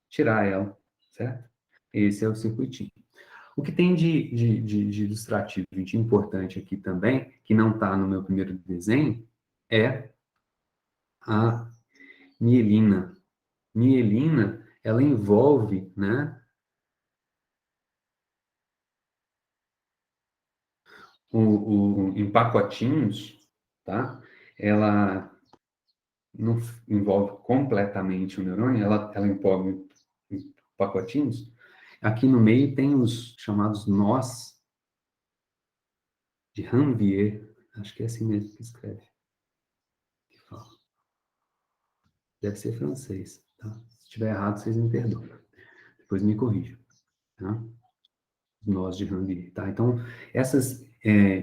tirar ela, certo? Esse é o circuitinho. O que tem de ilustrativo, de importante aqui também, que não está no meu primeiro desenho, é a mielina. Mielina, ela envolve, né, em pacotinhos, tá? Ela não envolve completamente o neurônio, ela envolve em pacotinhos. Aqui no meio tem os chamados nós de Ranvier, acho que é assim mesmo que escreve, que fala. Deve ser francês, tá? Se estiver errado, vocês me perdoam. Depois me corrijam, tá? Nós de Ranvier, tá? Então, essas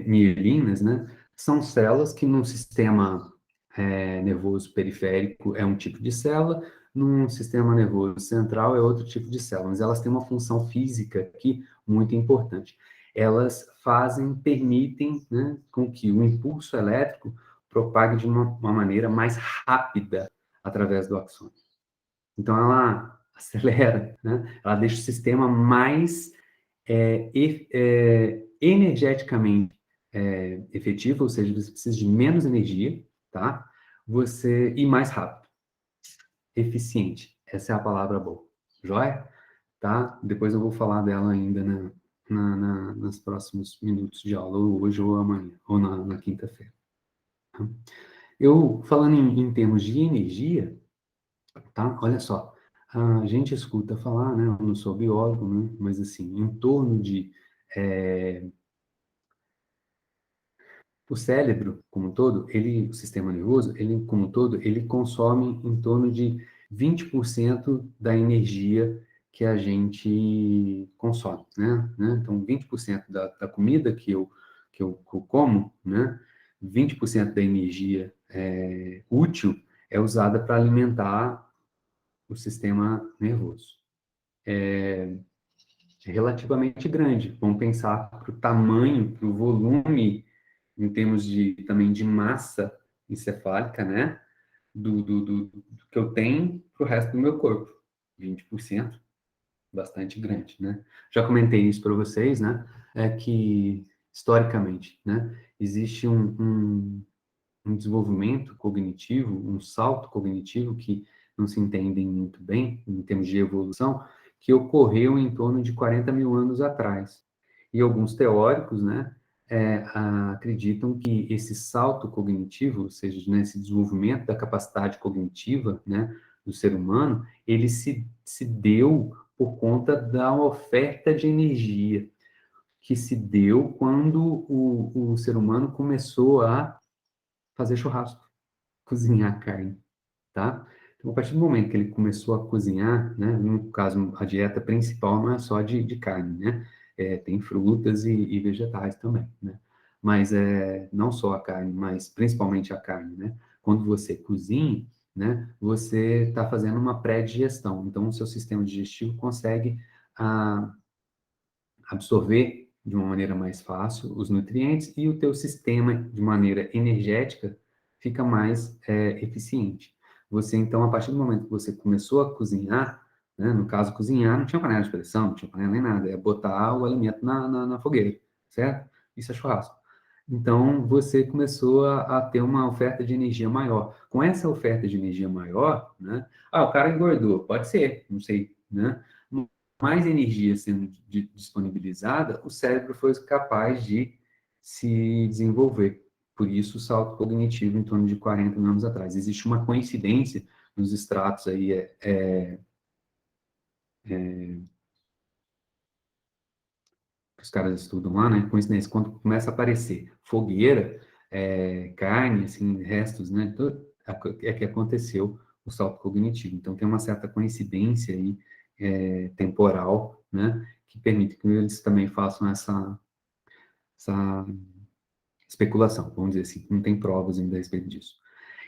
mielinas, né, são células que no sistema nervoso periférico é um tipo de célula, num sistema nervoso central é outro tipo de célula, mas elas têm uma função física aqui muito importante. Elas permitem, né, com que o impulso elétrico propague de uma maneira mais rápida através do axônio. Então, ela acelera, né? Ela deixa o sistema mais energeticamente efetivo, ou seja, você precisa de menos energia, tá? E mais rápido, eficiente. Essa é a palavra boa, joia? Tá? Depois eu vou falar dela ainda nos próximos minutos de aula, ou hoje ou amanhã, ou na quinta-feira. Tá? Eu, falando em termos de energia, tá? Olha só, a gente escuta falar, né? Eu não sou biólogo, né? Mas assim, em torno de o cérebro, como um todo, o sistema nervoso, ele, como um todo, ele consome em torno de 20% da energia que a gente consome, né? Então, 20% da comida que eu como, né? 20% da energia útil é usada para alimentar o sistema nervoso. É relativamente grande. Vamos pensar para o tamanho, para o volume, em termos também de massa encefálica, né? Do que eu tenho para o resto do meu corpo. 20%, bastante grande, né? Já comentei isso para vocês, né? É que, historicamente, né? Existe um desenvolvimento cognitivo, um salto cognitivo que não se entendem muito bem, em termos de evolução, que ocorreu em torno de 40 mil anos atrás. E alguns teóricos, né, acreditam que esse salto cognitivo, ou seja, né, esse desenvolvimento da capacidade cognitiva, né, do ser humano, ele se deu por conta da oferta de energia que se deu quando o ser humano começou a fazer churrasco, cozinhar carne, tá? Então, a partir do momento que ele começou a cozinhar, né, no caso, a dieta principal não é só de carne, né? Tem frutas e vegetais também, né? Mas não só a carne, mas principalmente a carne, né? Quando você cozinha, né, você está fazendo uma pré-digestão. Então, o seu sistema digestivo consegue ah, absorver de uma maneira mais fácil os nutrientes e o teu sistema, de maneira energética, fica mais eficiente. Você, então, a partir do momento que você começou a cozinhar, né, no caso, cozinhar, não tinha panela de pressão, não tinha panela nem nada, é botar o alimento na fogueira, certo? Isso é churrasco. Então, você começou a ter uma oferta de energia maior. Com essa oferta de energia maior, né? O cara engordou, pode ser, não sei, né? Mais energia sendo disponibilizada, o cérebro foi capaz de se desenvolver. Por isso, o salto cognitivo em torno de 40 anos atrás. Existe uma coincidência nos estratos aí que os caras estudam lá, né? Coincidência, quando começa a aparecer fogueira, carne, assim, restos, né? É que aconteceu o salto cognitivo. Então, tem uma certa coincidência aí, temporal, né? Que permite que eles também façam essa especulação, vamos dizer assim. Não tem provas ainda a respeito disso.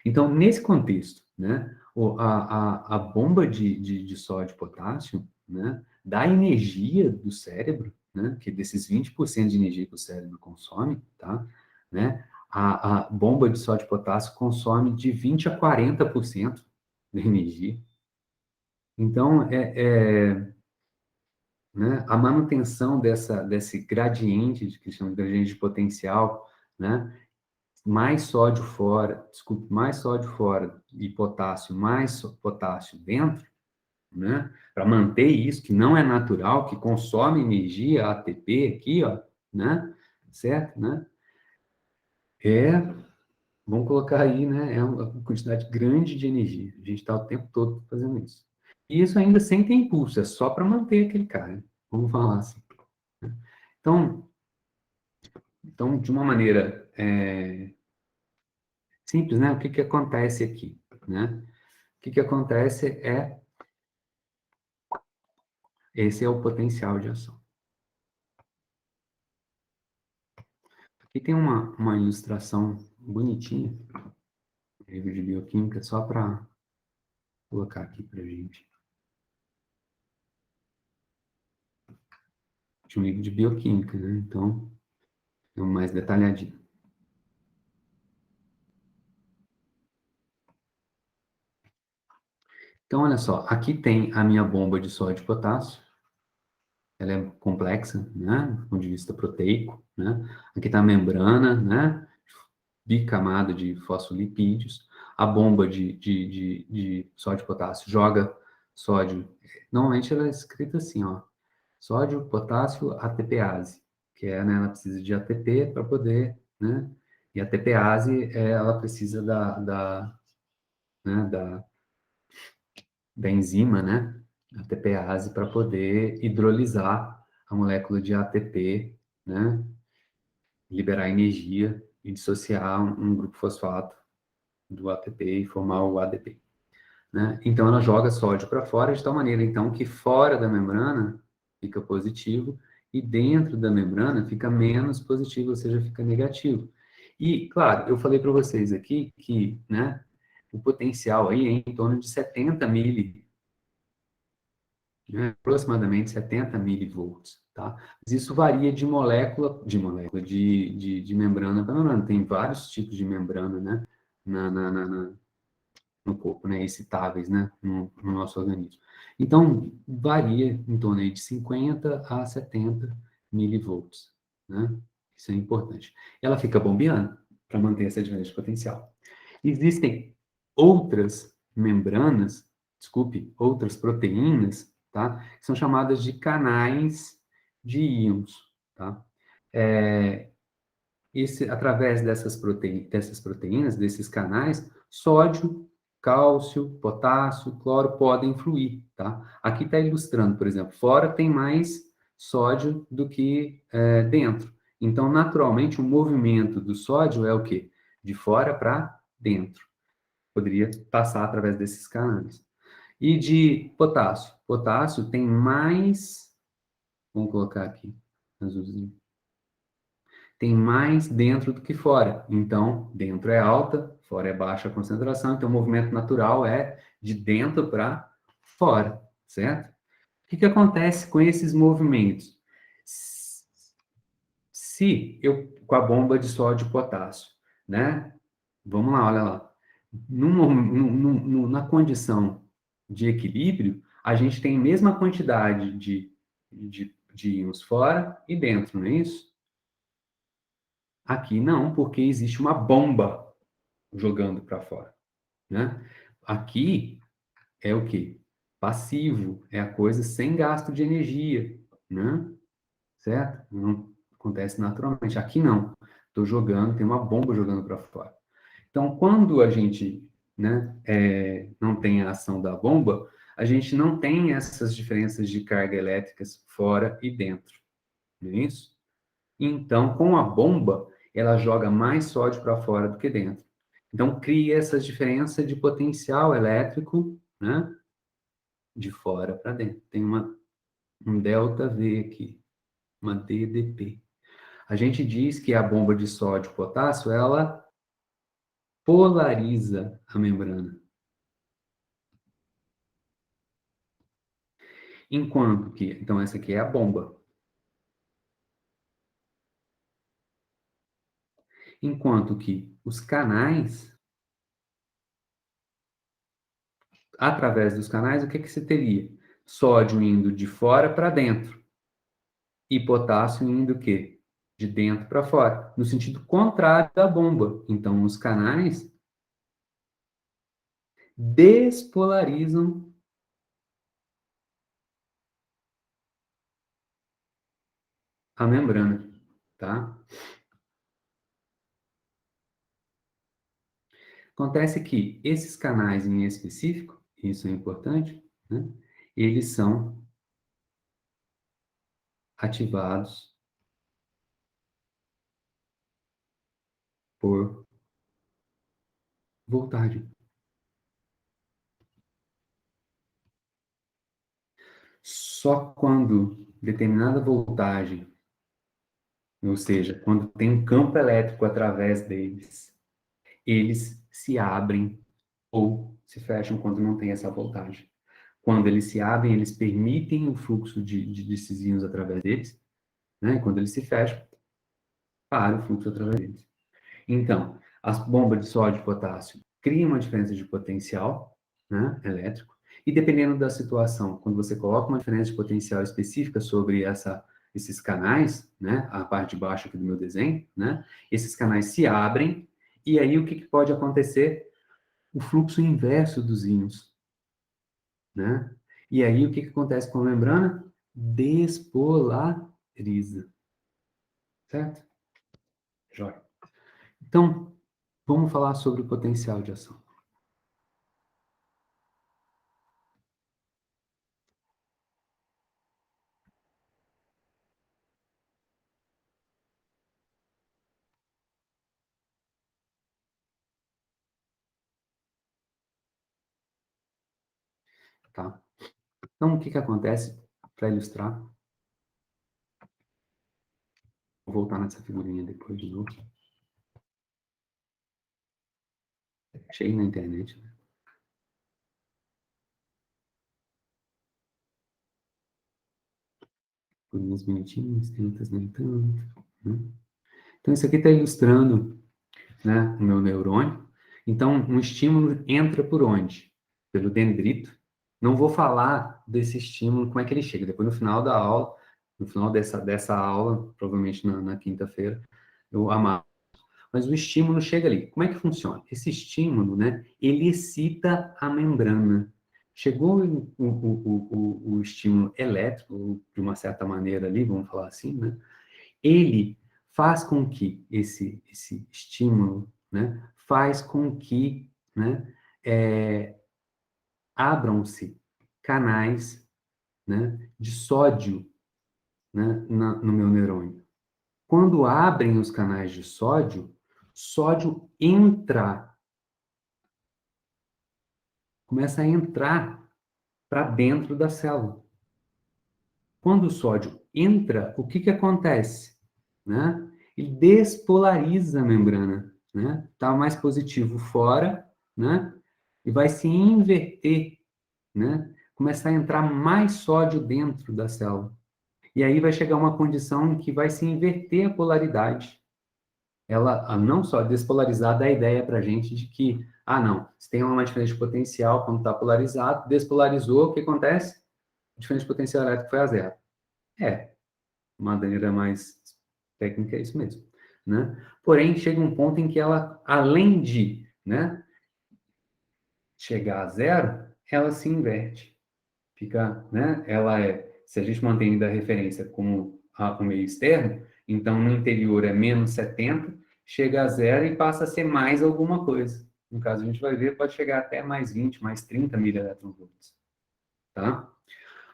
Então, nesse contexto, né, a bomba de sódio e potássio, né, dá energia do cérebro, né, que desses 20% de energia que o cérebro consome, tá, né, a bomba de sódio e potássio consome de 20 a 40% da energia. Então, né, a manutenção desse gradiente, que chama de gradiente de potencial, né, mais sódio fora, desculpe, mais sódio fora e potássio, potássio dentro, né? Para manter isso, que não é natural, que consome energia, ATP aqui, ó, né? Certo, né? Vamos colocar aí, né? É uma quantidade grande de energia. A gente está o tempo todo fazendo isso. E isso ainda sem ter impulso, é só para manter aquele cara. Vamos falar assim. Então, de uma maneira simples, né? O que acontece aqui, né? O que acontece esse é o potencial de ação. Aqui tem uma ilustração bonitinha, livro de bioquímica, só para colocar aqui para gente. De um livro de bioquímica, né? Então, é um mais detalhadinho. Então, olha só, aqui tem a minha bomba de sódio e potássio. Ela é complexa, né? Do ponto de vista proteico, né? Aqui está a membrana, né? Bicamada de fosfolipídios. A bomba de sódio e potássio joga sódio. Normalmente ela é escrita assim, ó. Sódio, potássio, ATPase, que é, né, ela precisa de ATP para poder, né? E a ATPase, ela precisa né, da enzima, né? ATPase para poder hidrolisar a molécula de ATP, né? Liberar energia e dissociar um grupo fosfato do ATP e formar o ADP. Né? Então, ela joga sódio para fora de tal maneira, então, que fora da membrana fica positivo e dentro da membrana fica menos positivo, ou seja, fica negativo. E, claro, eu falei para vocês aqui que, né, o potencial aí é em torno de 70 né, aproximadamente 70 milivolts, tá? Mas isso varia de membrana para membrana. Tem vários tipos de membrana, né, no corpo, né, excitáveis, né, no nosso organismo. Então, varia em torno aí de 50 a 70 milivolts, né? Isso é importante. Ela fica bombeando para manter essa diferença de potencial. Existem outras membranas, desculpe, outras proteínas, tá? Que são chamadas de canais de íons, tá? Através dessas proteínas, desses canais, sódio, cálcio, potássio, cloro podem fluir, tá? Aqui está ilustrando, por exemplo, fora tem mais sódio do que dentro. Então, naturalmente, o movimento do sódio é o quê? De fora para dentro. Poderia passar através desses canais. E de potássio? Potássio tem mais, vamos colocar aqui, azulzinho, tem mais dentro do que fora. Então, dentro é alta, fora é baixa a concentração, então o movimento natural é de dentro para fora, certo? O que acontece com esses movimentos? Se eu, com a bomba de sódio e potássio, né? Vamos lá, olha lá. Na condição de equilíbrio, a gente tem a mesma quantidade de íons fora e dentro, não é isso? Aqui não, porque existe uma bomba jogando para fora, né? Aqui é o quê? Passivo, é a coisa sem gasto de energia, né? Certo? Não acontece naturalmente. Aqui não. Estou jogando, tem uma bomba jogando para fora. Então, quando a gente, né, não tem a ação da bomba, a gente não tem essas diferenças de carga elétricas fora e dentro, não é isso? Então, com a bomba, ela joga mais sódio para fora do que dentro. Então, cria essa diferença de potencial elétrico, né? De fora para dentro. Tem um delta V aqui, uma DDP. A gente diz que a bomba de sódio e potássio, ela polariza a membrana. Enquanto que, então essa aqui é a bomba. Enquanto que os canais, através dos canais, o que que você teria? Sódio indo de fora para dentro e potássio indo o quê? De dentro para fora, no sentido contrário da bomba. Então, os canais despolarizam a membrana, tá? Acontece que esses canais em específico, isso é importante, né? Eles são ativados por voltagem. Só quando determinada voltagem, ou seja, quando tem um campo elétrico através deles, eles se abrem ou se fecham quando não tem essa voltagem. Quando eles se abrem, eles permitem o fluxo de esses íons através deles, né? E quando eles se fecham, para o fluxo através deles. Então, as bombas de sódio e potássio criam uma diferença de potencial, né, elétrico, e dependendo da situação, quando você coloca uma diferença de potencial específica sobre esses canais, né, a parte de baixo aqui do meu desenho, né, esses canais se abrem, e aí o que, que pode acontecer? O fluxo inverso dos íons, né? E aí o que, que acontece com a membrana? Despolariza, certo? Jóia. Então, vamos falar sobre o potencial de ação. Tá? Então, o que que acontece, para ilustrar, vou voltar nessa figurinha depois de novo, achei na internet, né? Por uns minutinhos, tem outras nem tanto, né? Então, isso aqui está ilustrando, né, o meu neurônio. Então, um estímulo entra por onde? Pelo dendrito. Não vou falar desse estímulo, como é que ele chega. Depois, no final da aula, no final dessa aula, provavelmente na quinta-feira, eu amarro. Mas o estímulo chega ali. Como é que funciona? Esse estímulo, né, ele excita a membrana. Chegou o estímulo elétrico, de uma certa maneira ali, vamos falar assim, né? Ele faz com que esse estímulo, né, faz com que, né, abram-se canais, né, de sódio, né, no meu neurônio. Quando abrem os canais de sódio, sódio entra, começa a entrar para dentro da célula. Quando o sódio entra, o que que acontece? Né? Ele despolariza a membrana, né? Tá mais positivo fora, né? E vai se inverter, né? Começar a entrar mais sódio dentro da célula. E aí vai chegar uma condição em que vai se inverter a polaridade. Ela não só despolarizar dá a ideia para a gente de que, ah, não, se tem uma diferença de potencial quando está polarizado, despolarizou, o que acontece? A diferença de potencial elétrico foi a zero. É, uma maneira mais técnica é isso mesmo, né? Porém, chega um ponto em que ela, além de, né, chegar a zero, ela se inverte. Fica, né? Ela é, se a gente mantém ainda a referência como o meio externo, então no interior é menos 70, chega a zero e passa a ser mais alguma coisa. No caso, a gente vai ver, pode chegar até mais 20, mais 30 mil elétron-volts. tá?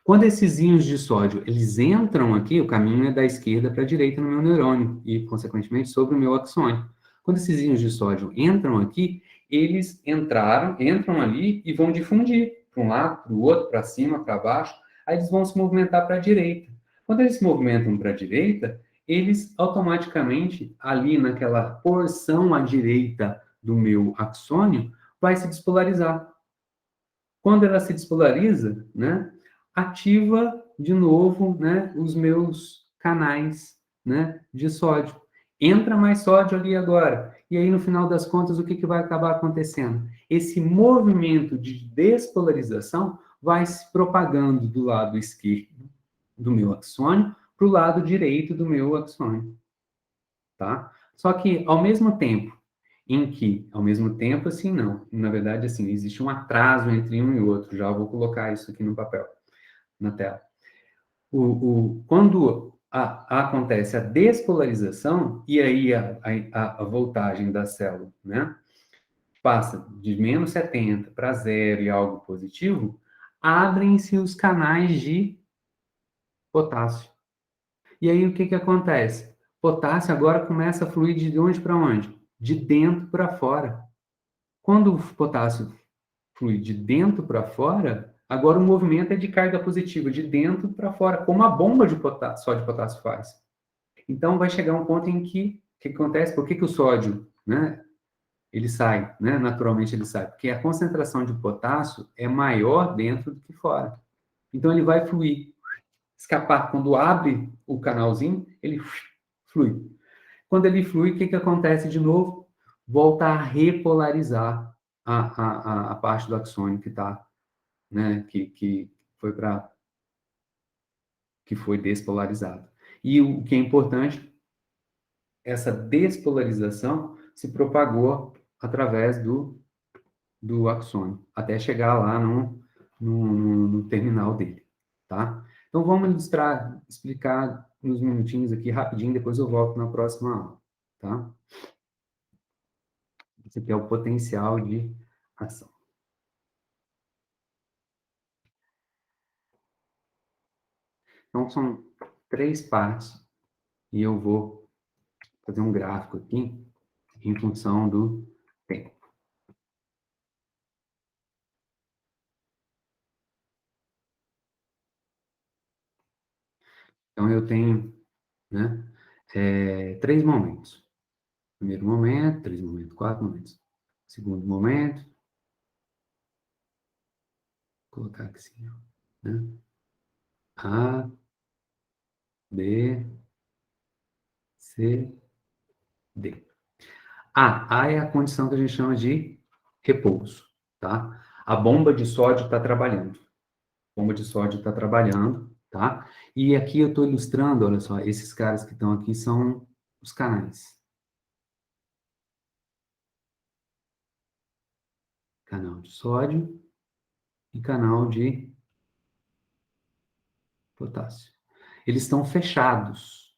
Quando esses íons de sódio, eles entram aqui, o caminho é da esquerda para a direita no meu neurônio e, consequentemente, sobre o meu axônio. Quando esses íons de sódio entram aqui, eles entram ali e vão difundir para um lado, para o outro, para cima, para baixo, aí eles vão se movimentar para a direita. Quando eles se movimentam para a direita, eles automaticamente, ali naquela porção à direita do meu axônio, vai se despolarizar. Quando ela se despolariza, né, ativa de novo, né, os meus canais, né, de sódio. Entra mais sódio ali agora. E aí, no final das contas, o que, que vai acabar acontecendo? Esse movimento de despolarização vai se propagando do lado esquerdo do meu axônio para o lado direito do meu axônio, tá? Só que, ao mesmo tempo ao mesmo tempo, assim, não. Na verdade, assim, existe um atraso entre um e outro. Já vou colocar isso aqui no papel, na tela. Quando acontece a despolarização, e aí a voltagem da célula, né, passa de menos 70 para zero e algo positivo, abrem-se os canais de potássio. E aí, o que que acontece? Potássio agora começa a fluir de onde para onde? De dentro para fora. Quando o potássio flui de dentro para fora, agora o movimento é de carga positiva, de dentro para fora, como a bomba de potássio, só de potássio faz. Então, vai chegar um ponto em que, o que acontece? Por que, que o sódio, né, ele sai, né, naturalmente ele sai? Porque a concentração de potássio é maior dentro do que fora. Então, ele vai fluir, escapar. Quando abre o canalzinho, ele flui. Quando ele flui, o que, que acontece de novo? Volta a repolarizar a parte do axônio que está, né, foi para que foi despolarizado. E o que é importante, essa despolarização se propagou através do axônio, até chegar lá no terminal dele, tá? Então, vamos explicar uns minutinhos aqui rapidinho, depois eu volto na próxima aula, tá? Esse aqui é o potencial de ação. Então, são 3 partes, e eu vou fazer um gráfico aqui em função do tempo. Então, eu tenho, né, 3 momentos. Primeiro momento, 3 momentos, 4 momentos. Segundo momento, vou colocar aqui assim, né? A, B, C, D. A é a condição que a gente chama de repouso, tá? A bomba de sódio está trabalhando. A bomba de sódio está trabalhando, tá? E aqui eu estou ilustrando, olha só, esses caras que estão aqui são os canais. Canal de sódio e canal de potássio. Eles estão fechados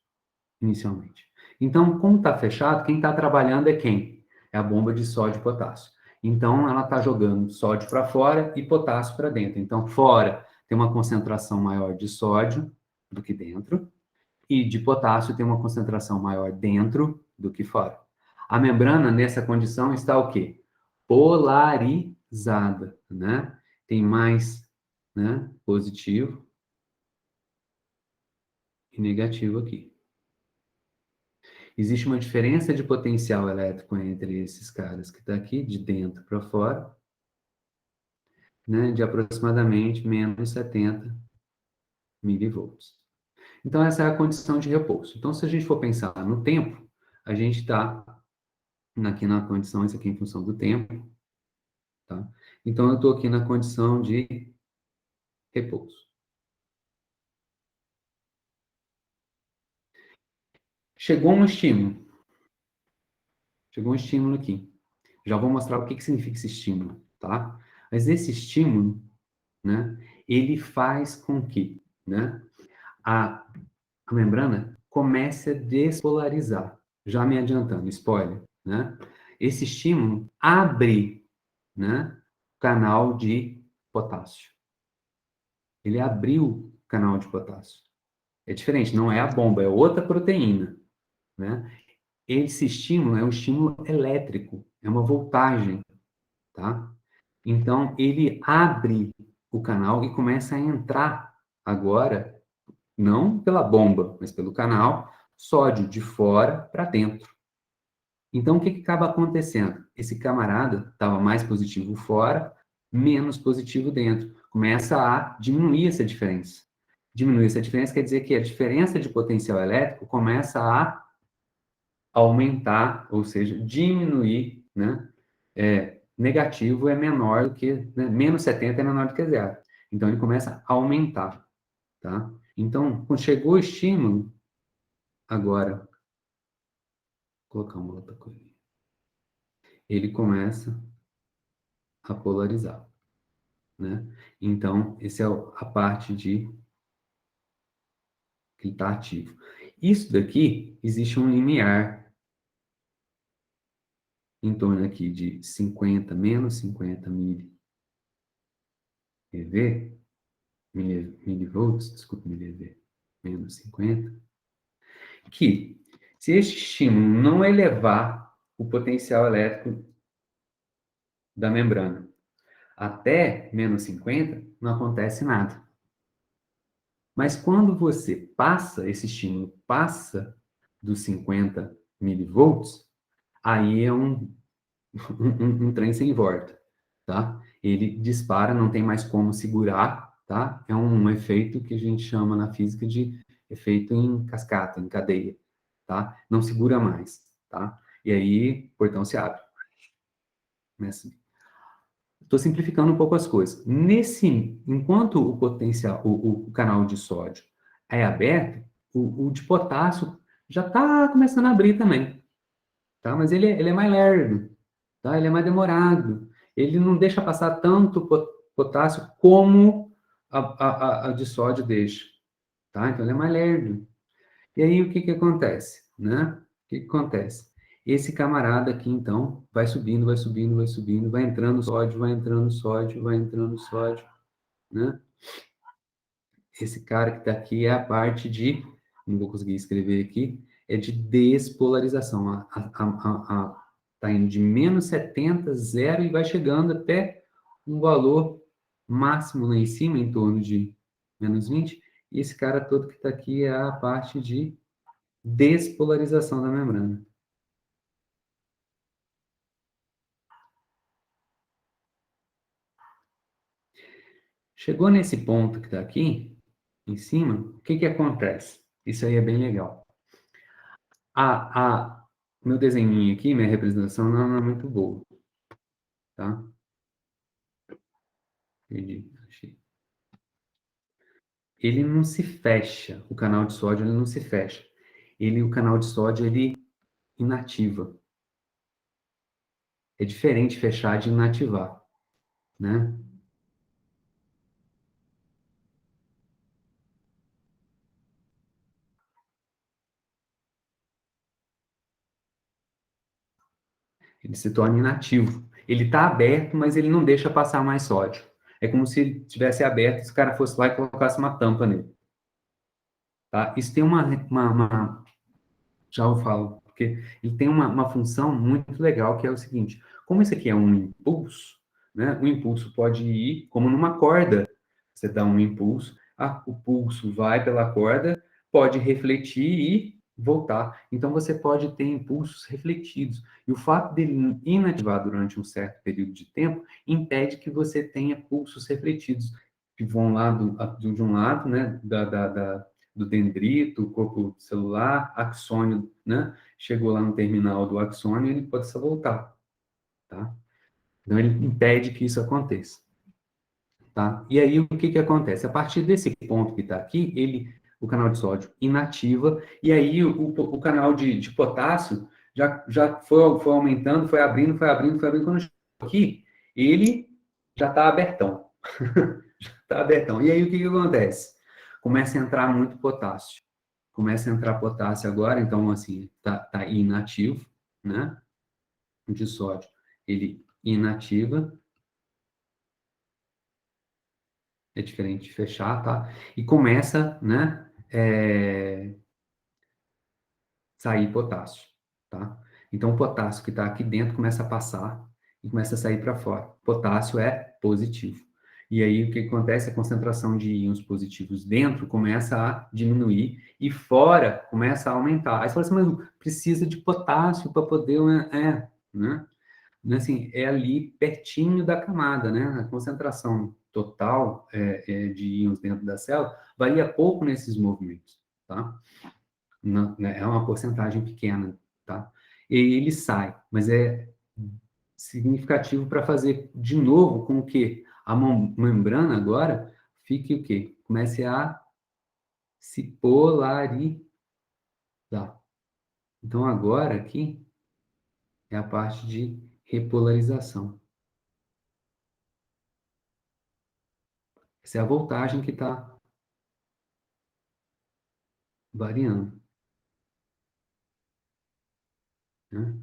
inicialmente. Então, como está fechado, quem está trabalhando é quem? É a bomba de sódio e potássio. Então, ela está jogando sódio para fora e potássio para dentro. Então, fora tem uma concentração maior de sódio do que dentro, e de potássio tem uma concentração maior dentro do que fora. A membrana, nessa condição, está o quê? Polarizada, né? Tem mais, né, positivo e negativo aqui. Existe uma diferença de potencial elétrico entre esses caras que está aqui, de dentro para fora, né, de aproximadamente menos 70 milivolts. Então, essa é a condição de repouso. Então, se a gente for pensar no tempo, a gente está aqui na condição, isso aqui em função do tempo, tá? Então, eu estou aqui na condição de repouso. Chegou um estímulo. Chegou um estímulo aqui. Já vou mostrar o que, que significa esse estímulo, tá? Mas esse estímulo, né, ele faz com que, né, a membrana comece a despolarizar. Já me adiantando, spoiler, né? Esse estímulo abre, né, o canal de potássio. ele abriu o canal de potássio. É diferente, não é a bomba, é outra proteína, né? Esse estímulo é um estímulo elétrico, é uma voltagem, tá? Então, ele abre o canal e começa a entrar agora, não pela bomba, mas pelo canal, sódio de fora para dentro. Então, o que acaba acontecendo? Esse camarada estava mais positivo fora, menos positivo dentro. Começa a diminuir essa diferença. Diminuir essa diferença quer dizer que a diferença de potencial elétrico começa a aumentar, ou seja, diminuir, né? Negativo é menor do que, né? Menos 70 é menor do que zero. Então, ele começa a aumentar, tá? Então, quando chegou o estímulo, agora, vou colocar uma outra coisa. Ele começa a polarizar, né? Então, essa é a parte de que ele está ativo. Isso daqui, existe um limiar em torno aqui de 50, menos 50 miliVV, milivolts, desculpa, miliVV, menos 50, que se este estímulo não elevar o potencial elétrico da membrana até menos 50, não acontece nada. Mas quando você passa, esse estímulo passa dos 50 milivolts, aí é um trem sem volta, tá? Ele dispara, não tem mais como segurar, tá? É um efeito que a gente chama na física de efeito em cascata, em cadeia, tá? Não segura mais, tá? E aí, o portão se abre. Estou simplificando um pouco as coisas. Enquanto o potencial, o canal de sódio é aberto, o de potássio já está começando a abrir também, tá? Mas ele é mais lerdo, tá? Ele é mais demorado. Ele não deixa passar tanto potássio como a de sódio deixa, tá? Então, ele é mais lerdo. E aí, o que que acontece, né? O que que acontece? Esse camarada aqui, então, vai subindo, vai subindo, vai subindo, vai entrando sódio, vai entrando sódio, vai entrando sódio, né? Esse cara que está aqui é a parte de, não vou conseguir escrever aqui, é de despolarização. Tá indo de menos 70, zero, e vai chegando até um valor máximo lá em cima, em torno de menos 20. E esse cara todo que está aqui é a parte de despolarização da membrana. Chegou nesse ponto que está aqui, em cima, o que que acontece? Isso aí é bem legal. Meu desenho aqui, minha representação não é muito boa, tá? Achei. Ele não se fecha, o canal de sódio ele não se fecha. O canal de sódio ele inativa. É diferente fechar de inativar, né? Ele se torna inativo. Ele está aberto, mas ele não deixa passar mais sódio. É como se ele tivesse aberto e se o cara fosse lá e colocasse uma tampa nele. Tá? Isso tem já eu falo, porque ele tem uma função muito legal, que é o seguinte: como isso aqui é um impulso, né? O impulso pode ir como numa corda. Você dá um impulso, o pulso vai pela corda, pode refletir e voltar. Então, você pode ter impulsos refletidos. E o fato dele inativar durante um certo período de tempo impede que você tenha pulsos refletidos, que vão lá de um lado, né, do dendrito, corpo celular, axônio, né? Chegou lá no terminal do axônio, ele pode só voltar, tá? Então, ele impede que isso aconteça. Tá? E aí, o que que acontece? A partir desse ponto que está aqui, o canal de sódio inativa, e aí o canal de potássio já foi aumentando, foi abrindo, foi abrindo, foi abrindo. Quando chegou aqui, ele já está abertão. Já está abertão. E aí, o que que acontece? Começa a entrar muito potássio. Começa a entrar potássio agora, então, assim, tá inativo, né? De sódio. Ele inativa, é diferente de fechar, tá? E começa, né, sair potássio, tá? Então, o potássio que está aqui dentro começa a passar e começa a sair para fora. Potássio é positivo. E aí, o que acontece? A concentração de íons positivos dentro começa a diminuir e fora começa a aumentar. Aí você fala assim, mas precisa de potássio para poder... né? Assim, é ali pertinho da camada, né? A concentração total de íons dentro da célula varia pouco nesses movimentos, tá? Não, né, é uma porcentagem pequena, tá? E aí ele sai, mas é significativo para fazer de novo com que a membrana agora fique o quê? Comece a se polarizar. Então agora aqui é a parte de repolarização. Essa é a voltagem que está variando, né?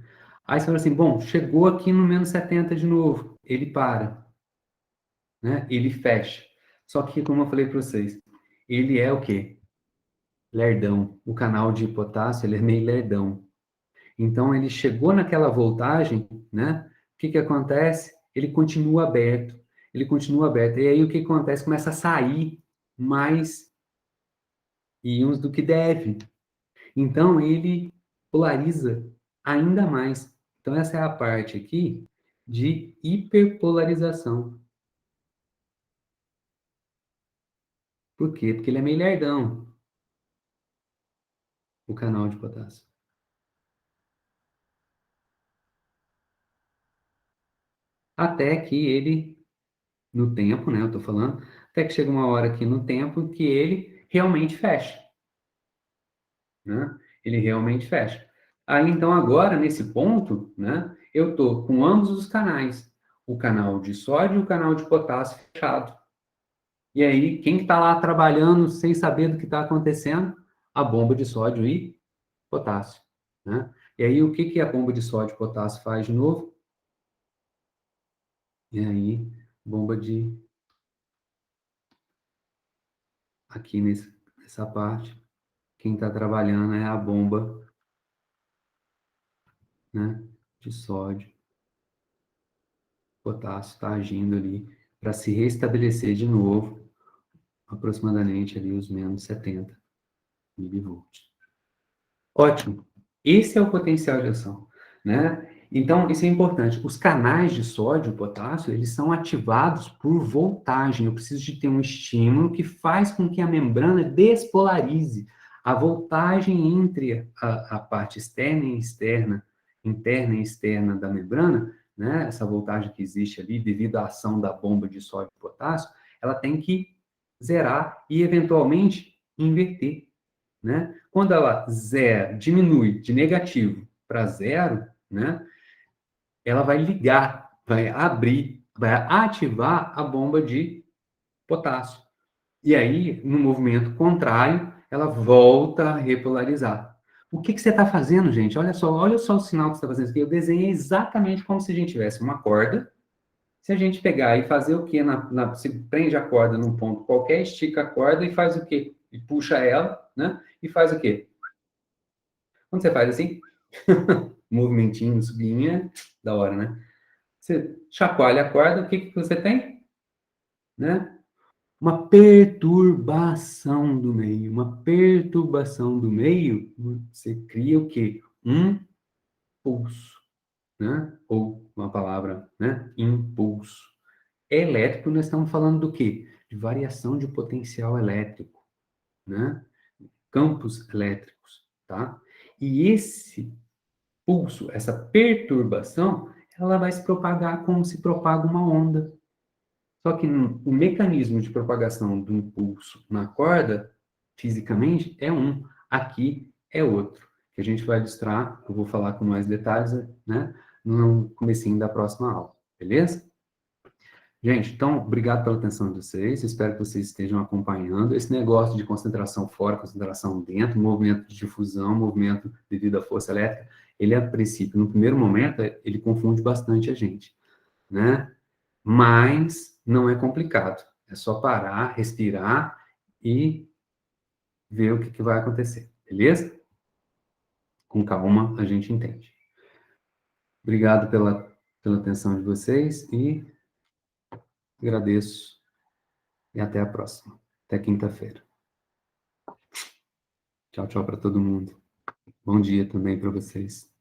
Aí você fala assim, bom, chegou aqui no menos 70 de novo, ele para, né? Ele fecha. Só que, como eu falei para vocês, ele é o quê? Lerdão. O canal de potássio, ele é meio lerdão. Então, ele chegou naquela voltagem, né? O que que acontece? Ele continua aberto. Ele continua aberto. E aí, o que acontece? Começa a sair mais íons do que deve. Então, ele polariza ainda mais. Então, essa é a parte aqui de hiperpolarização. Por quê? Porque ele é meio lerdão, o canal de potássio. Até que ele, no tempo, né, eu tô falando, até que chega uma hora aqui no tempo que ele realmente fecha, né? Ele realmente fecha. Aí, então, agora, nesse ponto, né, eu tô com ambos os canais, o canal de sódio e o canal de potássio fechado. E aí, quem que tá lá trabalhando sem saber do que está acontecendo? A bomba de sódio e potássio, né? E aí, o que que a bomba de sódio e potássio faz de novo? E aí, bomba de... Aqui nessa parte, quem está trabalhando é a bomba, né, de sódio, potássio está agindo ali para se restabelecer de novo, aproximadamente ali os menos 70 milivolts. Ótimo. Esse é o potencial de ação, né? Então, isso é importante. Os canais de sódio e potássio, eles são ativados por voltagem. Eu preciso de ter um estímulo que faz com que a membrana despolarize. A voltagem entre a parte externa e externa, interna e externa da membrana, né? Essa voltagem que existe ali devido à ação da bomba de sódio e potássio, ela tem que zerar e, eventualmente, inverter, né? Quando ela diminui de negativo para zero, né? Ela vai ligar, vai abrir, vai ativar a bomba de potássio. E aí, no movimento contrário, ela volta a repolarizar. O que que você está fazendo, gente? Olha só o sinal que você está fazendo aqui. Eu desenhei exatamente como se a gente tivesse uma corda. Se a gente pegar e fazer o quê? Se prende a corda num ponto qualquer, estica a corda e faz o quê? E puxa ela, né? E faz o quê? Quando você faz assim, movimentinho, subinha, da hora, né? Você chacoalha a corda, o que que você tem? Né? Uma perturbação do meio. Uma perturbação do meio, você cria o quê? Um pulso, né? Ou uma palavra, né? Impulso. Elétrico, nós estamos falando do quê? De variação de potencial elétrico, né? Campos elétricos, tá? E esse pulso, essa perturbação, ela vai se propagar como se propaga uma onda. Só que o mecanismo de propagação do impulso na corda, fisicamente, é um. Aqui é outro. Que a gente vai ilustrar, eu vou falar com mais detalhes, né? No comecinho da próxima aula. Beleza? Gente, então, obrigado pela atenção de vocês. Espero que vocês estejam acompanhando. Esse negócio de concentração fora, concentração dentro, movimento de difusão, movimento devido à força elétrica, ele, a princípio, no primeiro momento, ele confunde bastante a gente, né? Mas não é complicado. É só parar, respirar e ver o que vai acontecer, beleza? Com calma, a gente entende. Obrigado pela atenção de vocês e agradeço. E até a próxima. Até quinta-feira. Tchau, tchau para todo mundo. Bom dia também para vocês.